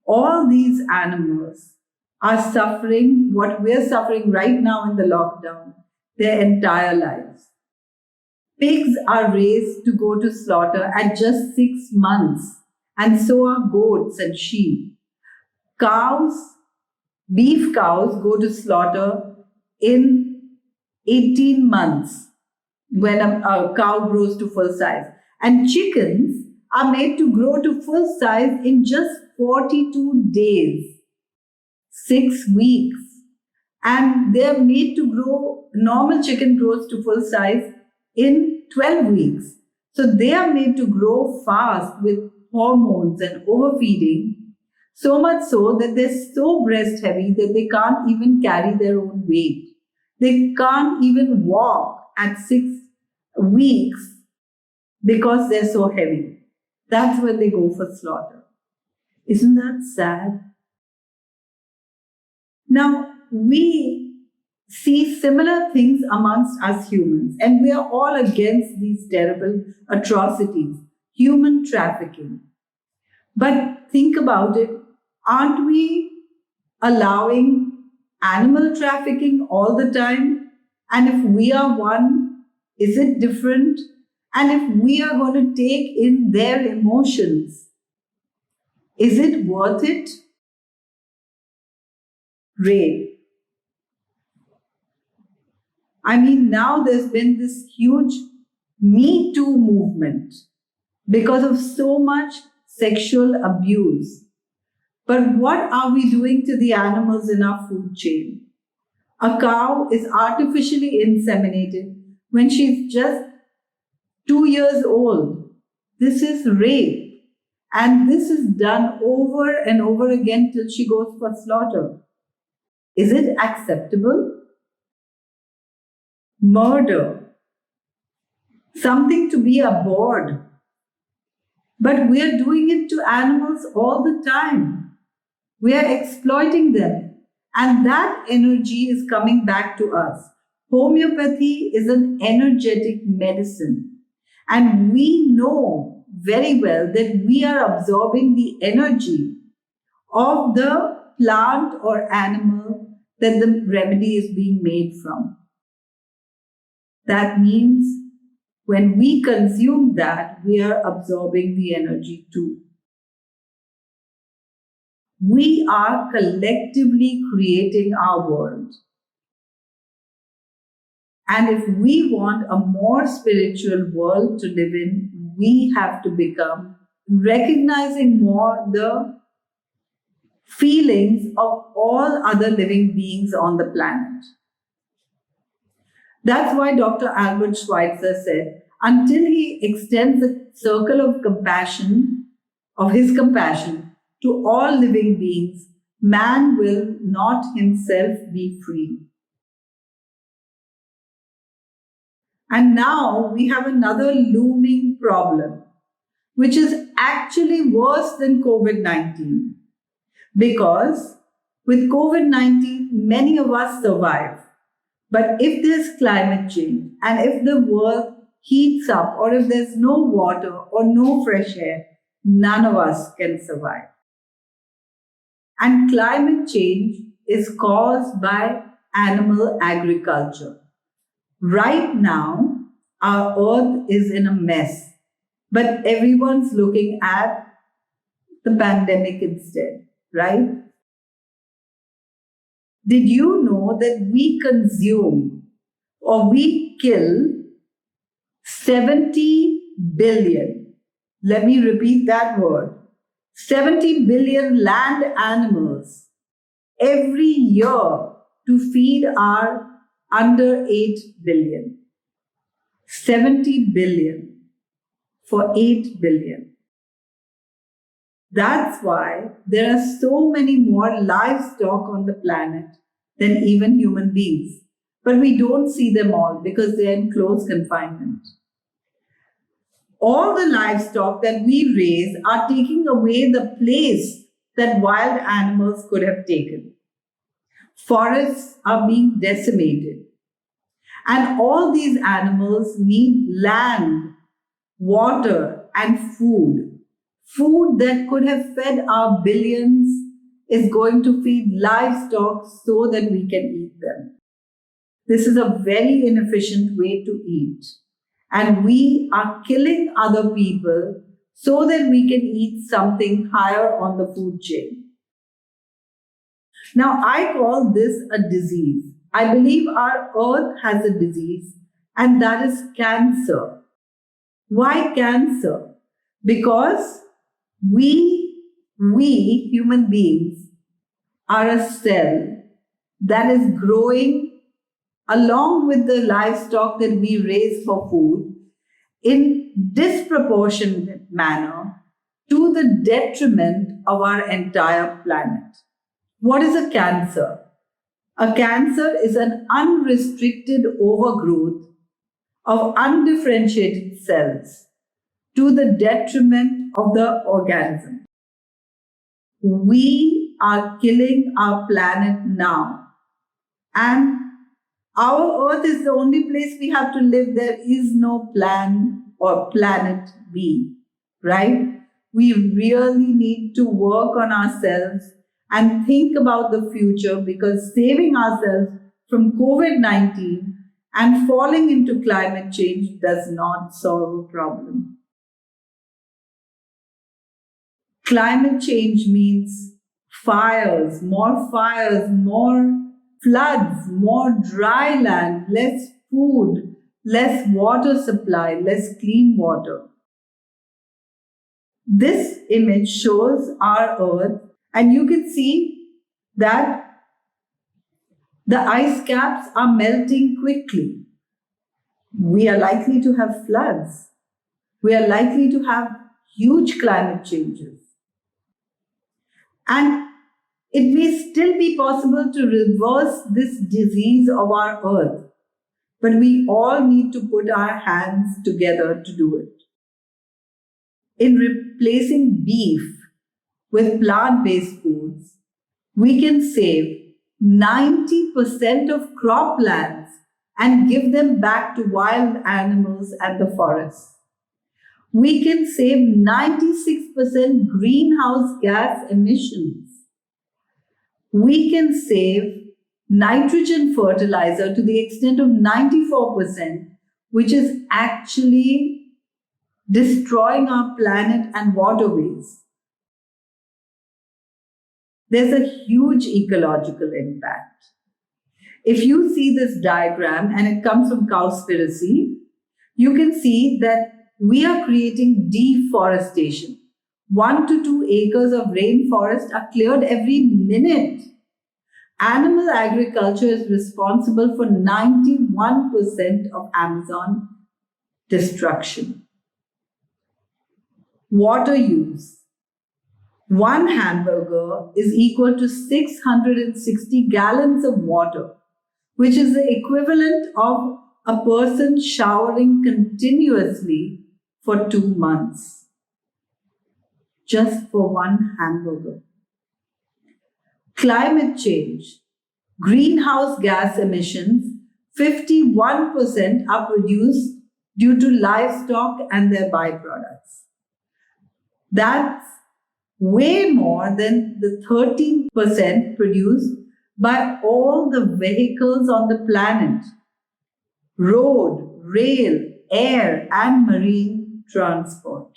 All these animals are suffering what we're suffering right now in the lockdown their entire lives. Pigs are raised to go to slaughter at just 6 months, and so are goats and sheep. Beef cows go to slaughter in 18 months when a cow grows to full size. And chickens are made to grow to full size in just 42 days, 6 weeks. And they're made to grow, normal chicken grows to full size in 12 weeks. So they are made to grow fast with hormones and overfeeding, so much so that they're so breast heavy that they can't even carry their own weight. They can't even walk at 6 weeks because they're so heavy. That's when they go for slaughter. Isn't that sad? Now, we see similar things amongst us humans, and we are all against these terrible atrocities, human trafficking. But think about it, aren't we allowing animal trafficking all the time? And if we are one, is it different? And if we are going to take in their emotions, is it worth it? Rape. I mean, now there's been this huge Me Too movement because of so much sexual abuse. But what are we doing to the animals in our food chain? A cow is artificially inseminated when she's just 2 years old. This is rape. And this is done over and over again till she goes for slaughter. Is it acceptable? Murder. Something to be abhorred. But we are doing it to animals all the time. We are exploiting them. And that energy is coming back to us. Homeopathy is an energetic medicine. And we know very well that we are absorbing the energy of the plant or animal that the remedy is being made from. That means when we consume that, we are absorbing the energy too. We are collectively creating our world. And if we want a more spiritual world to live in, we have to become recognizing more the feelings of all other living beings on the planet. That's why Dr. Albert Schweitzer said, until he extends the circle of compassion, of his compassion, to all living beings, man will not himself be free. And now we have another looming problem, which is actually worse than COVID-19. Because with COVID-19, many of us survive. But if there's climate change and if the world heats up or if there's no water or no fresh air, none of us can survive. And climate change is caused by animal agriculture. Right now, our earth is in a mess, but everyone's looking at the pandemic instead, right? Did you know that we consume or we kill 70 billion? Let me repeat that word. 70 billion land animals every year to feed our under 8 billion. 70 billion for 8 billion. That's why there are so many more livestock on the planet than even human beings. But we don't see them all because they're in close confinement. All the livestock that we raise are taking away the place that wild animals could have taken. Forests are being decimated. And all these animals need land, water, and food. Food that could have fed our billions is going to feed livestock so that we can eat them. This is a very inefficient way to eat. And we are killing other people so that we can eat something higher on the food chain. Now, I call this a disease. I believe our earth has a disease, and that is cancer. Why cancer? Because we human beings are a cell that is growing along with the livestock that we raise for food in disproportionate manner to the detriment of our entire planet. What is a cancer? A cancer is an unrestricted overgrowth of undifferentiated cells to the detriment of the organism. We are killing our planet now. And our earth is the only place we have to live. There is no plan or planet B, right? We really need to work on ourselves and think about the future, because saving ourselves from COVID-19 and falling into climate change does not solve a problem. Climate change means fires, more floods, more dry land, less food, less water supply, less clean water. This image shows our earth, and you can see that the ice caps are melting quickly. We are likely to have floods. We are likely to have huge climate changes. And it may still be possible to reverse this disease of our earth, but we all need to put our hands together to do it. In replacing beef with plant-based foods, we can save 90% of croplands and give them back to wild animals and the forests. We can save 96% greenhouse gas emissions. We can save nitrogen fertilizer to the extent of 94%, which is actually destroying our planet and waterways. there's a huge ecological impact. If you see this diagram, and it comes from Cowspiracy, you can see that we are creating deforestation. 1 to 2 acres of rainforest are cleared every minute. Animal agriculture is responsible for 91% of Amazon destruction. Water use. 1 hamburger is equal to 660 gallons of water, which is the equivalent of a person showering continuously for 2 months. Just for 1 hamburger. Climate change. Greenhouse gas emissions, 51% are produced due to livestock and their byproducts. That's way more than the 13% produced by all the vehicles on the planet. Road, rail, air, and marine transport.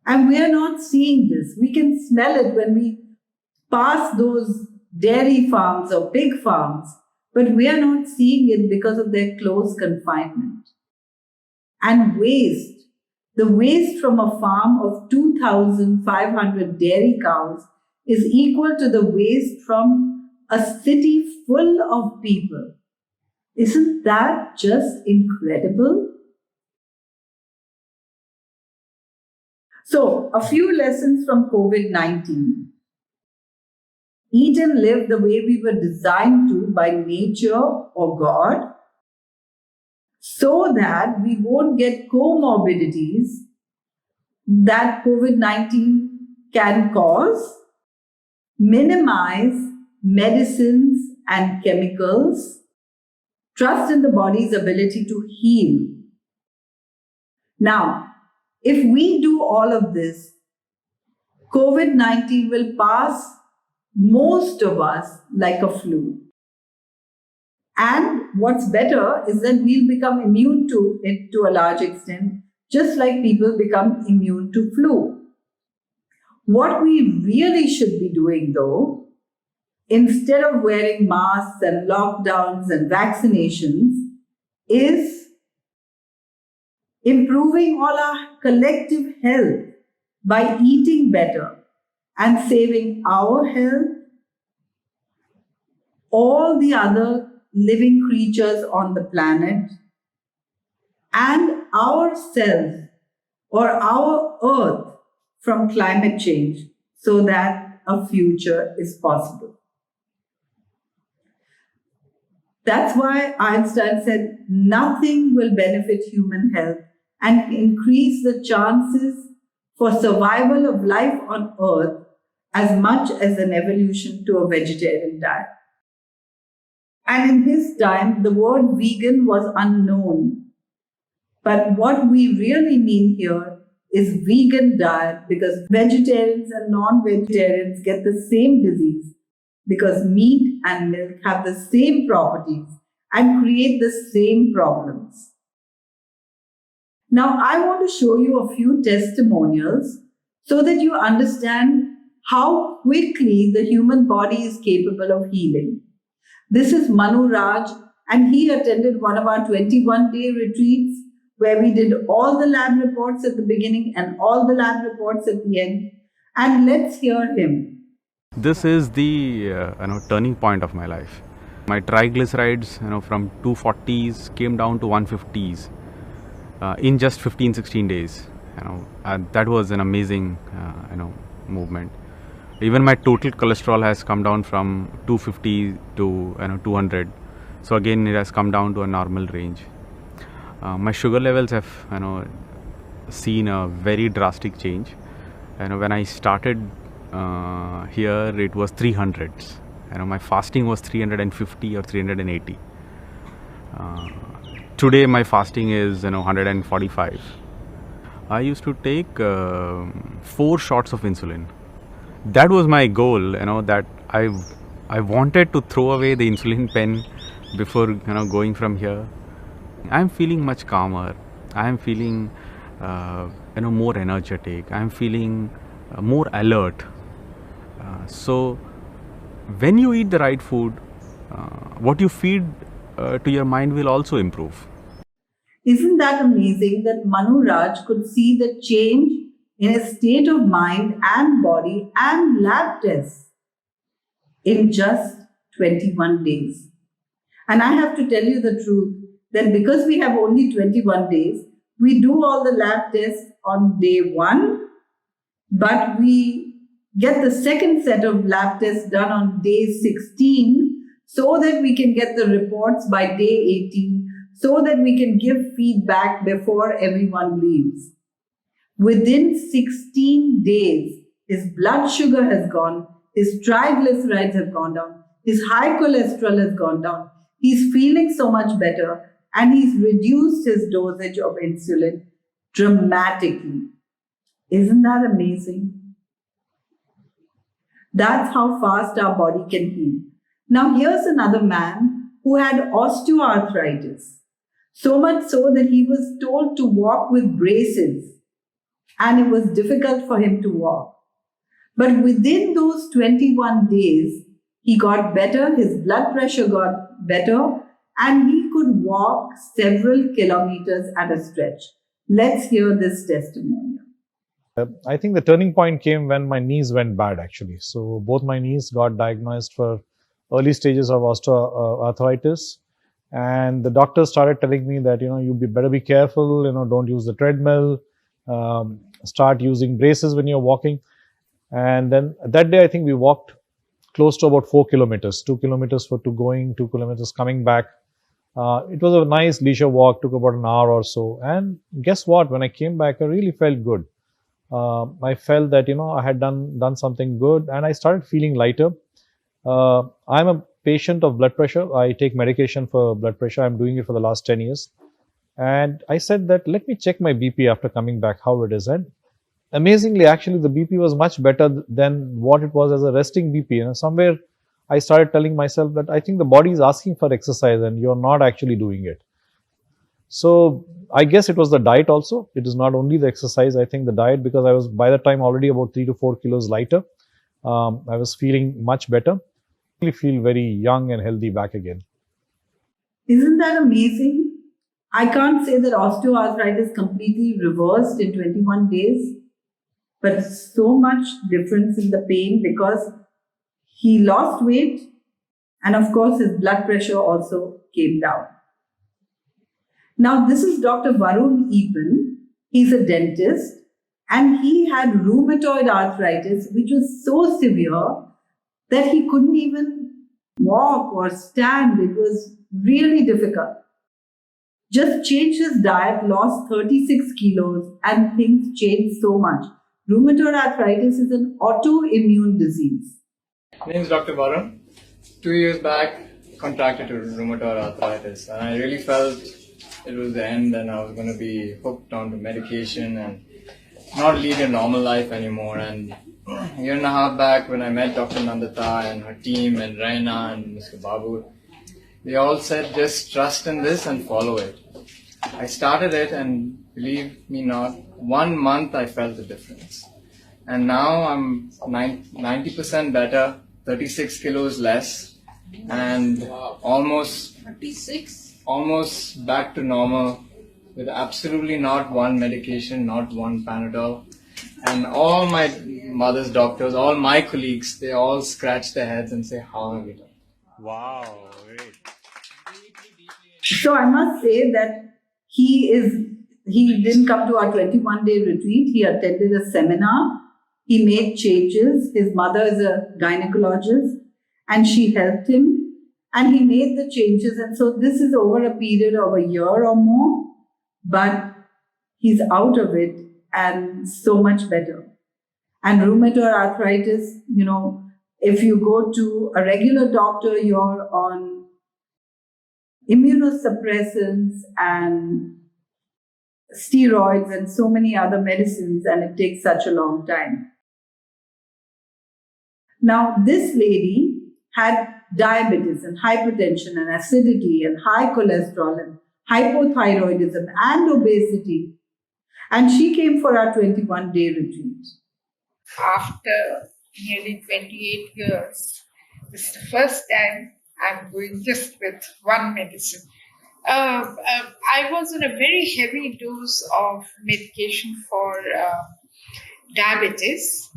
And we are not seeing this. We can smell it when we pass those dairy farms or pig farms, but we are not seeing it because of their close confinement. And waste. The waste from a farm of 2,500 dairy cows is equal to the waste from a city full of people. Isn't that just incredible? So, a few lessons from COVID-19. Eat and live the way we were designed to by nature or God, so that we won't get comorbidities that COVID-19 can cause. Minimize medicines and chemicals. Trust in the body's ability to heal. Now, if we do all of this, COVID-19 will pass most of us like a flu. And what's better is that we'll become immune to it to a large extent, just like people become immune to flu. What we really should be doing, though, instead of wearing masks and lockdowns and vaccinations, is improving all our collective health by eating better and saving our health, all the other living creatures on the planet, and ourselves or our earth from climate change, so that a future is possible. That's why Einstein said nothing will benefit human health and increase the chances for survival of life on earth as much as an evolution to a vegetarian diet. And in his time, the word vegan was unknown. But what we really mean here is vegan diet, because vegetarians and non-vegetarians get the same disease, because meat and milk have the same properties and create the same problems. Now, I want to show you a few testimonials so that you understand how quickly the human body is capable of healing. This is Manu Raj, and he attended one of our 21-day retreats where we did all the lab reports at the beginning and all the lab reports at the end. And let's hear him. This is the turning point of my life. My triglycerides from 240s came down to 150s in just 15-16 days. And that was an amazing movement. Even my total cholesterol has come down from 250 to 200. So again, it has come down to a normal range. My sugar levels have seen a very drastic change. When I started here, it was 300s. My fasting was 350 or 380. Today my fasting is 145. I used to take 4 shots of insulin. That was my goal, that I wanted to throw away the insulin pen before going from here. I'm feeling much calmer. I'm feeling more energetic. I'm feeling more alert. So, when you eat the right food, what you feed to your mind will also improve. Isn't that amazing that Manu Raj could see the change in his state of mind and body and lab tests in just 21 days? And I have to tell you the truth that because we have only 21 days, we do all the lab tests on day 1, but we get the second set of lab tests done on day 16 so that we can get the reports by day 18, so that we can give feedback before everyone leaves. Within 16 days, his blood sugar has gone, his triglycerides have gone down, his high cholesterol has gone down, he's feeling so much better, and he's reduced his dosage of insulin dramatically. Isn't that amazing? That's how fast our body can heal. Now, here's another man who had osteoarthritis, so much so that he was told to walk with braces, and it was difficult for him to walk. But within those 21 days, he got better, his blood pressure got better, and he could walk several kilometers at a stretch. Let's hear this testimonial. I think the turning point came when my knees went bad, actually. So both my knees got diagnosed for early stages of osteoarthritis. And the doctor started telling me that, you better be careful, don't use the treadmill, start using braces when you're walking. And then that day, I think we walked close to about 4 kilometers, 2 kilometers for going, 2 kilometers coming back. It was a nice leisure walk, took about an hour or so. And guess what? When I came back, I really felt good. I felt that, I had done something good, and I started feeling lighter. I'm a patient of blood pressure. I take medication for blood pressure. I'm doing it for the last 10 years. And I said that, let me check my BP after coming back, how it is. And amazingly, actually, the BP was much better than what it was as a resting BP. Somewhere I started telling myself that I think the body is asking for exercise and you're not actually doing it. So I guess it was the diet also. It is not only the exercise, I think the diet, because I was by the time already about 3 to 4 kilos lighter. I was feeling much better. I feel very young and healthy back again. Isn't that amazing? I can't say that osteoarthritis completely reversed in 21 days, but so much difference in the pain because he lost weight, and of course his blood pressure also came down. Now, this is Dr. Varun Eapen. He's a dentist, and he had rheumatoid arthritis, which was so severe that he couldn't even walk or stand. It was really difficult. Just changed his diet, lost 36 kilos, and things changed so much. Rheumatoid arthritis is an autoimmune disease. My name is Dr. Varun. 2 years back, contracted to rheumatoid arthritis, and I really felt it was the end and I was going to be hooked onto medication and not lead a normal life anymore. And a year and a half back, when I met Dr. Nandita and her team and Raina and Mr. Babu, they all said, just trust in this and follow it. I started it, and believe me not, 1 month I felt the difference. And now I'm 90% better, 36 kilos less, and almost 36. Almost back to normal with absolutely not one medication, not one Panadol. And all my mother's doctors, all my colleagues, they all scratch their heads and say, how have you done? Wow, great. So I must say that he didn't come to our 21-day retreat. He attended a seminar. He made changes. His mother is a gynecologist, and she helped him. And he made the changes. And so this is over a period of a year or more, but he's out of it and so much better. And rheumatoid arthritis, if you go to a regular doctor, you're on immunosuppressants and steroids and so many other medicines, and it takes such a long time. Now, this lady had diabetes and hypertension and acidity and high cholesterol and hypothyroidism and obesity. And she came for our 21-day retreat. After nearly 28 years, this is the first time I'm going just with one medicine. I was on a very heavy dose of medication for diabetes.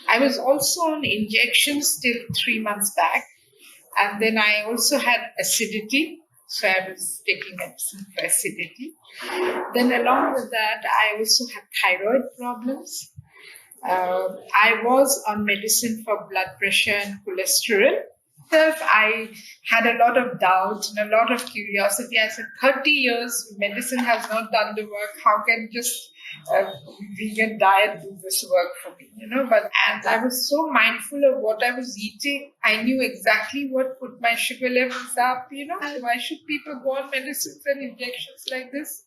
I was also on injections till 3 months back. And then I also had acidity. So I was taking medicine for acidity. Then along with that, I also had thyroid problems. I was on medicine for blood pressure and cholesterol. I had a lot of doubt and a lot of curiosity. I said, 30 years, medicine has not done the work. How can just vegan diet do this work for me? And I was so mindful of what I was eating. I knew exactly what put my sugar levels up. Why should people go on medicines and injections like this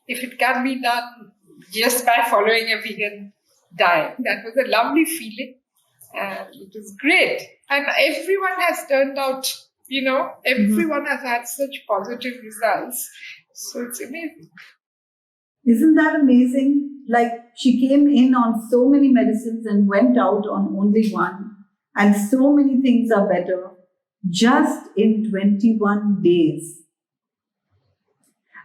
if it can be done just by following a vegan diet? That was a lovely feeling. And it was great. And everyone has turned out, everyone has had such positive results. So it's amazing. Isn't that amazing? Like, she came in on so many medicines and went out on only one. And so many things are better just in 21 days.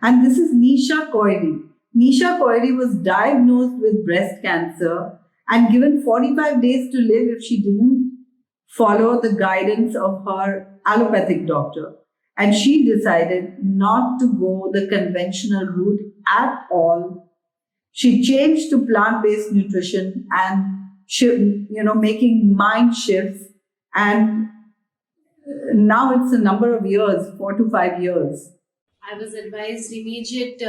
And this is Nisha Koiri. Nisha Koiri was diagnosed with breast cancer and given 45 days to live if she didn't follow the guidance of her allopathic doctor. And she decided not to go the conventional route at all. She changed to plant-based nutrition and, making mind shifts. And now it's a number of years, 4 to 5 years. I was advised immediate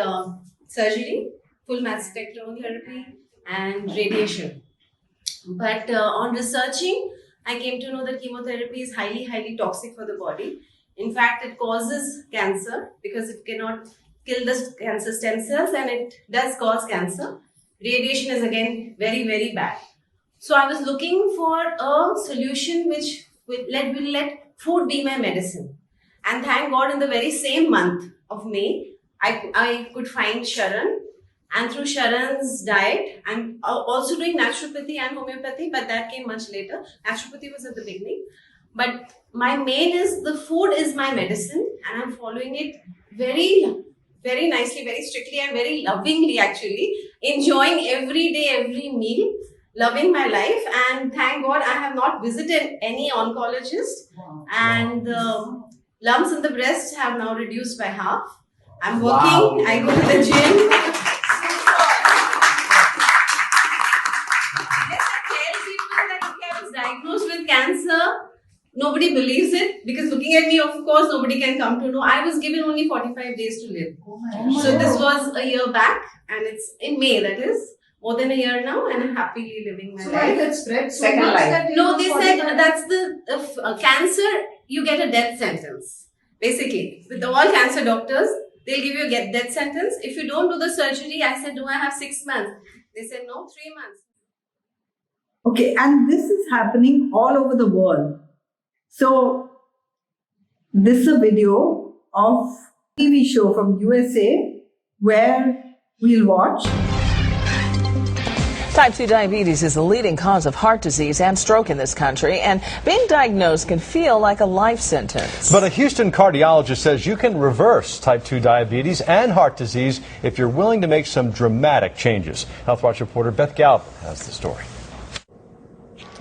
surgery, full mastectomy therapy, and radiation. But on researching, I came to know that chemotherapy is highly, highly toxic for the body. In fact, it causes cancer because it cannot kill the cancer stem cells and it does cause cancer. Radiation is again very, very bad. So I was looking for a solution which will let food be my medicine. And thank God in the very same month of May, I could find SHARAN. And through SHARAN's diet, I'm also doing naturopathy and homeopathy, but that came much later. Naturopathy was at the beginning. But my main is the food is my medicine, and I'm following it very, very nicely, very strictly, and very lovingly actually. Enjoying every day, every meal, loving my life. And thank God I have not visited any oncologist. Wow. And the lumps in the breast have now reduced by half. I'm working, wow. I go to the gym. Diagnosed with cancer, nobody believes it because looking at me, of course, nobody can come to know. I was given only 45 days to live. So this was a year back, and it's in May, that is more than a year now, and I'm happily living my life. That spread so much that no, they said that's the cancer, you get a death sentence. Basically, with all cancer doctors, they'll give you a death sentence. If you don't do the surgery, I said, do I have 6 months? They said, no, 3 months. Okay, and this is happening all over the world. So, this is a video of a TV show from USA where we'll watch. Type 2 diabetes is the leading cause of heart disease and stroke in this country, and being diagnosed can feel like a life sentence. But a Houston cardiologist says you can reverse type 2 diabetes and heart disease if you're willing to make some dramatic changes. Health Watch reporter Beth Gallup has the story.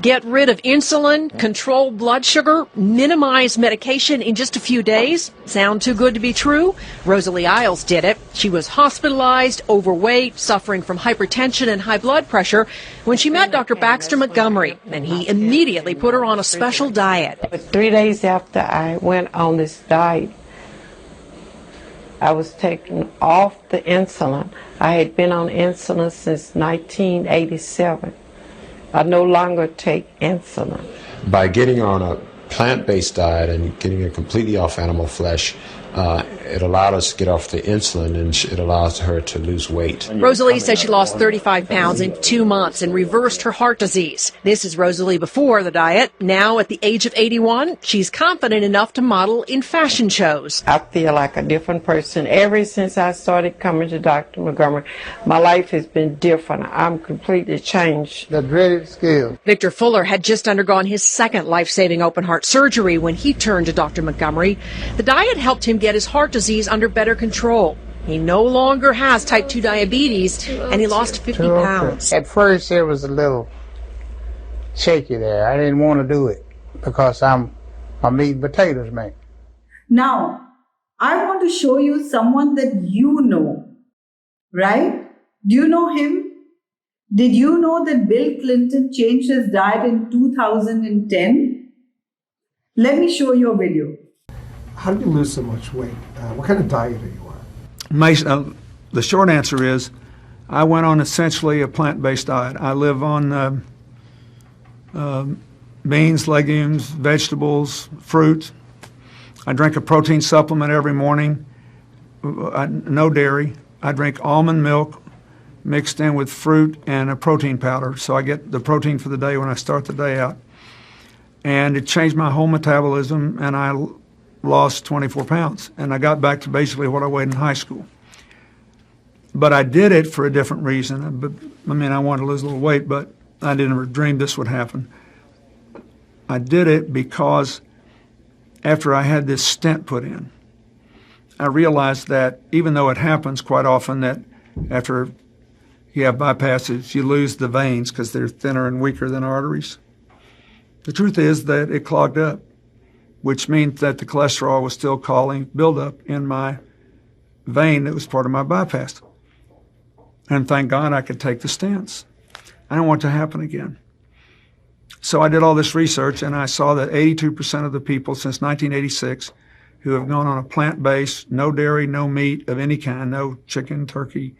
Get rid of insulin, control blood sugar, minimize medication in just a few days. Sound too good to be true? Rosalie Isles did it. She was hospitalized, overweight, suffering from hypertension and high blood pressure when she met Dr. Baxter Montgomery, and he immediately put her on a special diet. But 3 days after I went on this diet, I was taken off the insulin. I had been on insulin since 1987. I no longer take insulin. By getting on a plant-based diet and getting it completely off animal flesh, it allowed us to get off the insulin, and it allows her to lose weight. Rosalie says she lost 35 pounds in 2 months and reversed her heart disease. This is Rosalie before the diet. Now, at the age of 81, she's confident enough to model in fashion shows. I feel like a different person ever since I started coming to Dr. Montgomery. My life has been different. I'm completely changed. The dreaded scale. Victor Fuller had just undergone his second life-saving open heart surgery when he turned to Dr. Montgomery. The diet helped him get his heart disease under better control. He no longer has type 2 diabetes, and he lost 50 pounds. At first, it was a little shaky there. I didn't want to do it because I'm meat and potatoes man. Now, I want to show you someone that you know, right? Do you know him? Did you know that Bill Clinton changed his diet in 2010? Let me show you a video. How did you lose so much weight? What kind of diet are you on? The short answer is I went on essentially a plant-based diet. I live on beans, legumes, vegetables, fruit. I drink a protein supplement every morning, no dairy. I drink almond milk mixed in with fruit and a protein powder, so I get the protein for the day when I start the day out. And it changed my whole metabolism, and I lost 24 pounds, and I got back to basically what I weighed in high school. But I did it for a different reason. I wanted to lose a little weight, but I didn't dream this would happen. I did it because after I had this stent put in, I realized that even though it happens quite often that after you have bypasses, you lose the veins because they're thinner and weaker than arteries. The truth is that it clogged up, which means that the cholesterol was still causing buildup in my vein that was part of my bypass. And thank God I could take the stents. I don't want it to happen again. So I did all this research, and I saw that 82% of the people since 1986 who have gone on a plant-based, no dairy, no meat of any kind, no chicken, turkey.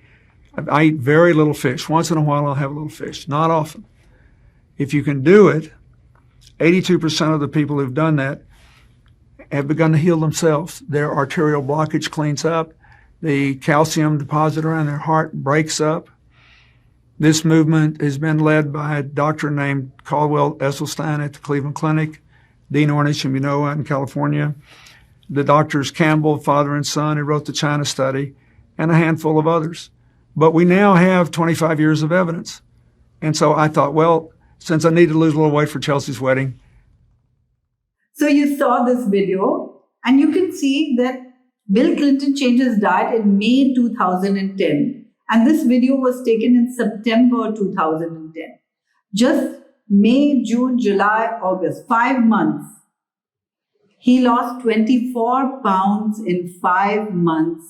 I eat very little fish. Once in a while I'll have a little fish, not often. If you can do it, 82% of the people who've done that have begun to heal themselves. Their arterial blockage cleans up. The calcium deposit around their heart breaks up. This movement has been led by a doctor named Caldwell Esselstyn at the Cleveland Clinic, Dean Ornish, whom you know, out in California, the doctors Campbell, father and son, who wrote the China study, and a handful of others. But we now have 25 years of evidence. And so I thought, well, since I need to lose a little weight for Chelsea's wedding. So you saw this video, and you can see that Bill Clinton changed his diet in May 2010. And this video was taken in September 2010. Just May, June, July, August, 5 months. He lost 24 pounds in 5 months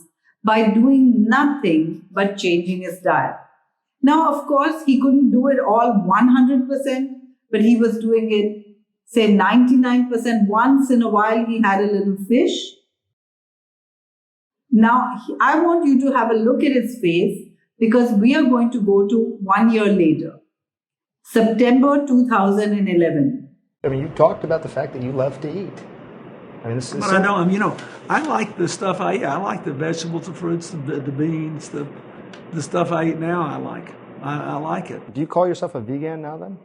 by doing nothing but changing his diet. Now, of course, he couldn't do it all 100%, but he was doing it, say, 99%. Once in a while, he had a little fish. Now, I want you to have a look at his face because we are going to go to 1 year later, September 2011. I mean, you talked about the fact that you love to eat. I mean, this is. But I know, I like the stuff I eat. I like the vegetables, the fruits, the beans, the stuff I eat now. I like. I like it. Do you call yourself a vegan now then?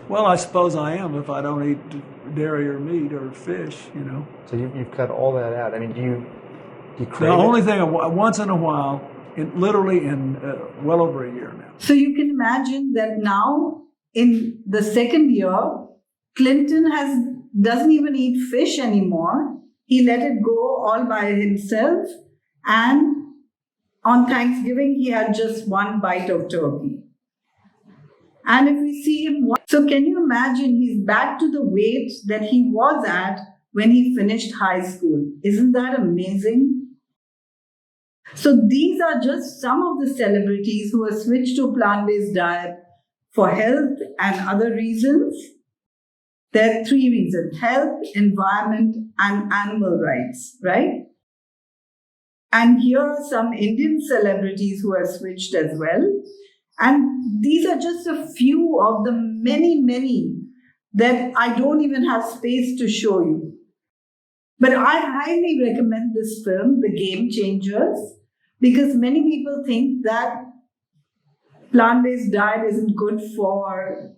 Well, I suppose I am if I don't eat dairy or meat or fish, So you've cut all that out. I mean, do you crave the only it? thing, once in a while, literally in well over a year now. So you can imagine that now in the second year, Clinton doesn't even eat fish anymore. He let it go all by himself. And on Thanksgiving, he had just one bite of turkey. And if we see him, so can you imagine he's back to the weight that he was at when he finished high school? Isn't that amazing? So these are just some of the celebrities who have switched to plant-based diet for health and other reasons. There are 3 reasons: health, environment, and animal rights, right? And here are some Indian celebrities who have switched as well. And these are just a few of the many, many that I don't even have space to show you. But I highly recommend this film, The Game Changers, because many people think that plant-based diet isn't good for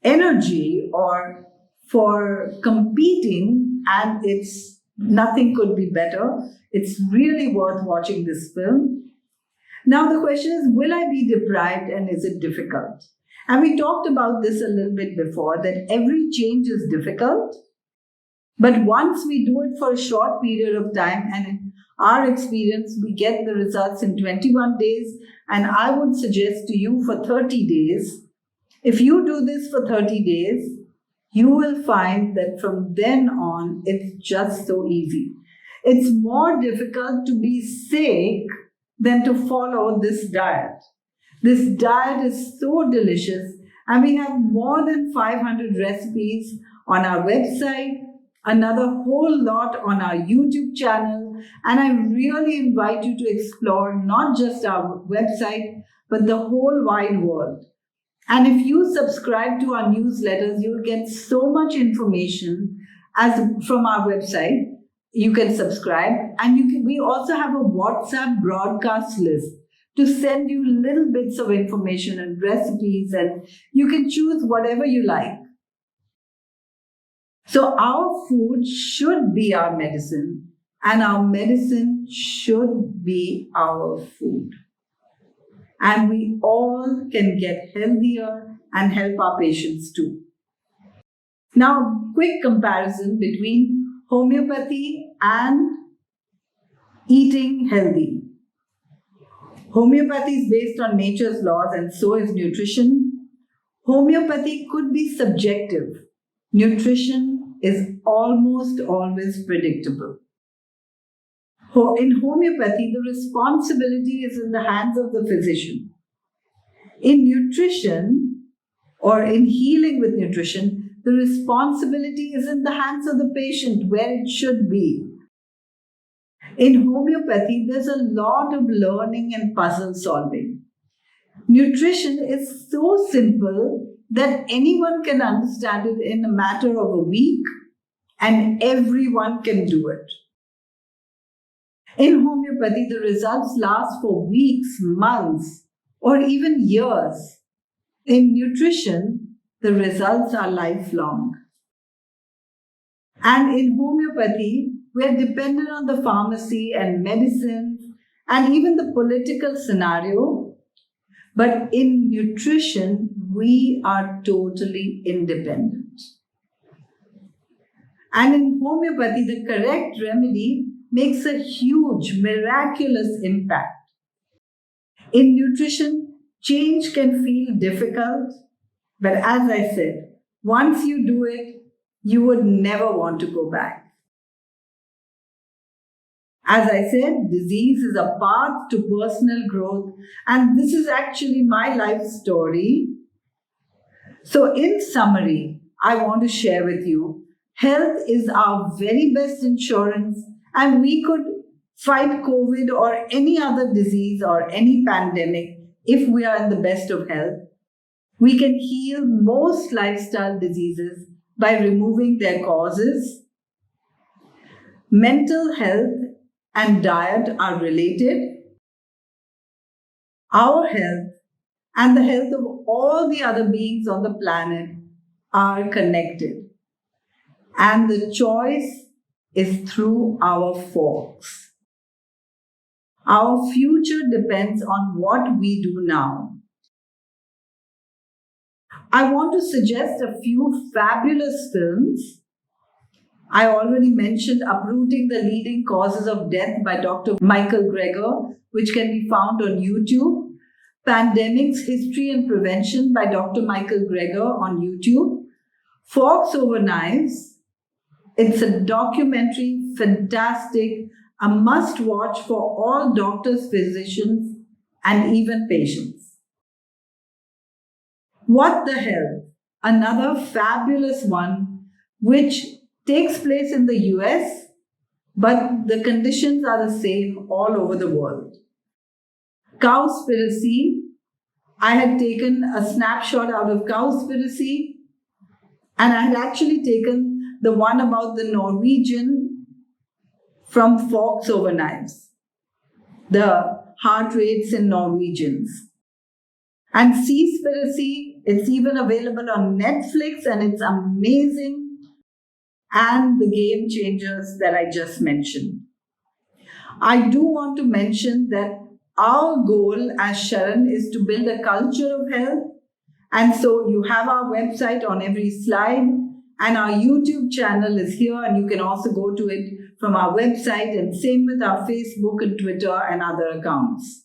energy or for competing, and it's nothing could be better. It's really worth watching this film. Now the question is, will I be deprived and is it difficult? And we talked about this a little bit before, that every change is difficult. But once we do it for a short period of time, and in our experience, we get the results in 21 days, and I would suggest to you for 30 days. If you do this for 30 days, you will find that from then on, it's just so easy. It's more difficult to be sick than to follow this diet. This diet is so delicious, and we have more than 500 recipes on our website, another whole lot on our YouTube channel, and I really invite you to explore not just our website, but the whole wide world. And if you subscribe to our newsletters, you'll get so much information from our website. You can subscribe, and we also have a WhatsApp broadcast list to send you little bits of information and recipes, and you can choose whatever you like. So our food should be our medicine, and our medicine should be our food. And we all can get healthier and help our patients too. Now, quick comparison between homeopathy and eating healthy. Homeopathy is based on nature's laws, and so is nutrition. Homeopathy could be subjective. Nutrition is almost always predictable. In homeopathy, the responsibility is in the hands of the physician. In nutrition, or in healing with nutrition, the responsibility is in the hands of the patient, where it should be. In homeopathy, there's a lot of learning and puzzle solving. Nutrition is so simple that anyone can understand it in a matter of a week, and everyone can do it. In homeopathy, the results last for weeks, months, or even years. In nutrition, the results are lifelong. And in homeopathy, we are dependent on the pharmacy and medicines and even the political scenario. But in nutrition, we are totally independent. And in homeopathy, the correct remedy makes a huge, miraculous impact. In nutrition, change can feel difficult, but as I said, once you do it, you would never want to go back. As I said, disease is a path to personal growth, and this is actually my life story. So in summary, I want to share with you, health is our very best insurance, and we could fight COVID or any other disease or any pandemic if we are in the best of health. We can heal most lifestyle diseases by removing their causes. Mental health and diet are related. Our health and the health of all the other beings on the planet are connected. And the choice is through our forks. Our future depends on what we do now. I want to suggest a few fabulous films. I already mentioned Uprooting the Leading Causes of Death by Dr. Michael Greger, which can be found on YouTube. Pandemics, History and Prevention by Dr. Michael Greger on YouTube. Forks Over Knives. It's a documentary, fantastic, a must-watch for all doctors, physicians, and even patients. What the Health, another fabulous one, which takes place in the US, but the conditions are the same all over the world. Cowspiracy, I had taken a snapshot out of Cowspiracy, and I had actually taken the one about the Norwegian from forks over knives, the heart rates in Norwegians. And Seaspiracy, it's even available on Netflix and it's amazing. And the game changers that I just mentioned. I do want to mention that our goal as SHARAN is to build a culture of health. And so you have our website on every slide, and our YouTube channel is here, and you can also go to it from our website, and same with our Facebook and Twitter and other accounts.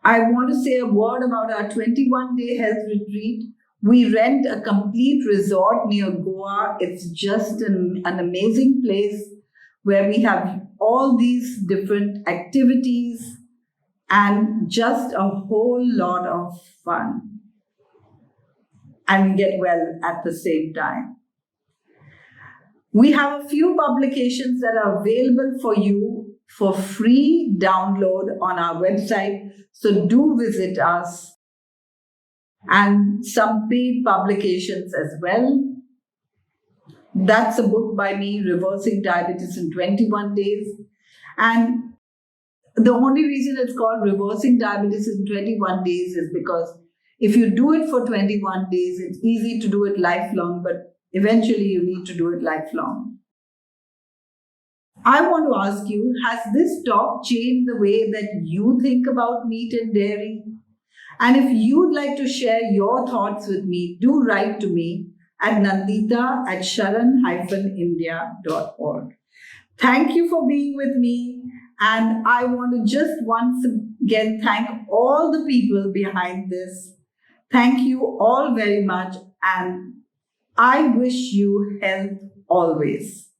I want to say a word about our 21-day health retreat. We rent a complete resort near Goa. It's just an amazing place where we have all these different activities and just a whole lot of fun. And we get well at the same time. We have a few publications that are available for you for free download on our website. So do visit us. And some paid publications as well. That's a book by me, Reversing Diabetes in 21 Days. And the only reason it's called Reversing Diabetes in 21 Days is because if you do it for 21 days, it's easy to do it lifelong, but eventually you need to do it lifelong. I want to ask you, has this talk changed the way that you think about meat and dairy? And if you'd like to share your thoughts with me, do write to me at nandita@sharan-india.org. Thank you for being with me. And I want to just once again thank all the people behind this. Thank you all very much. And I wish you health always.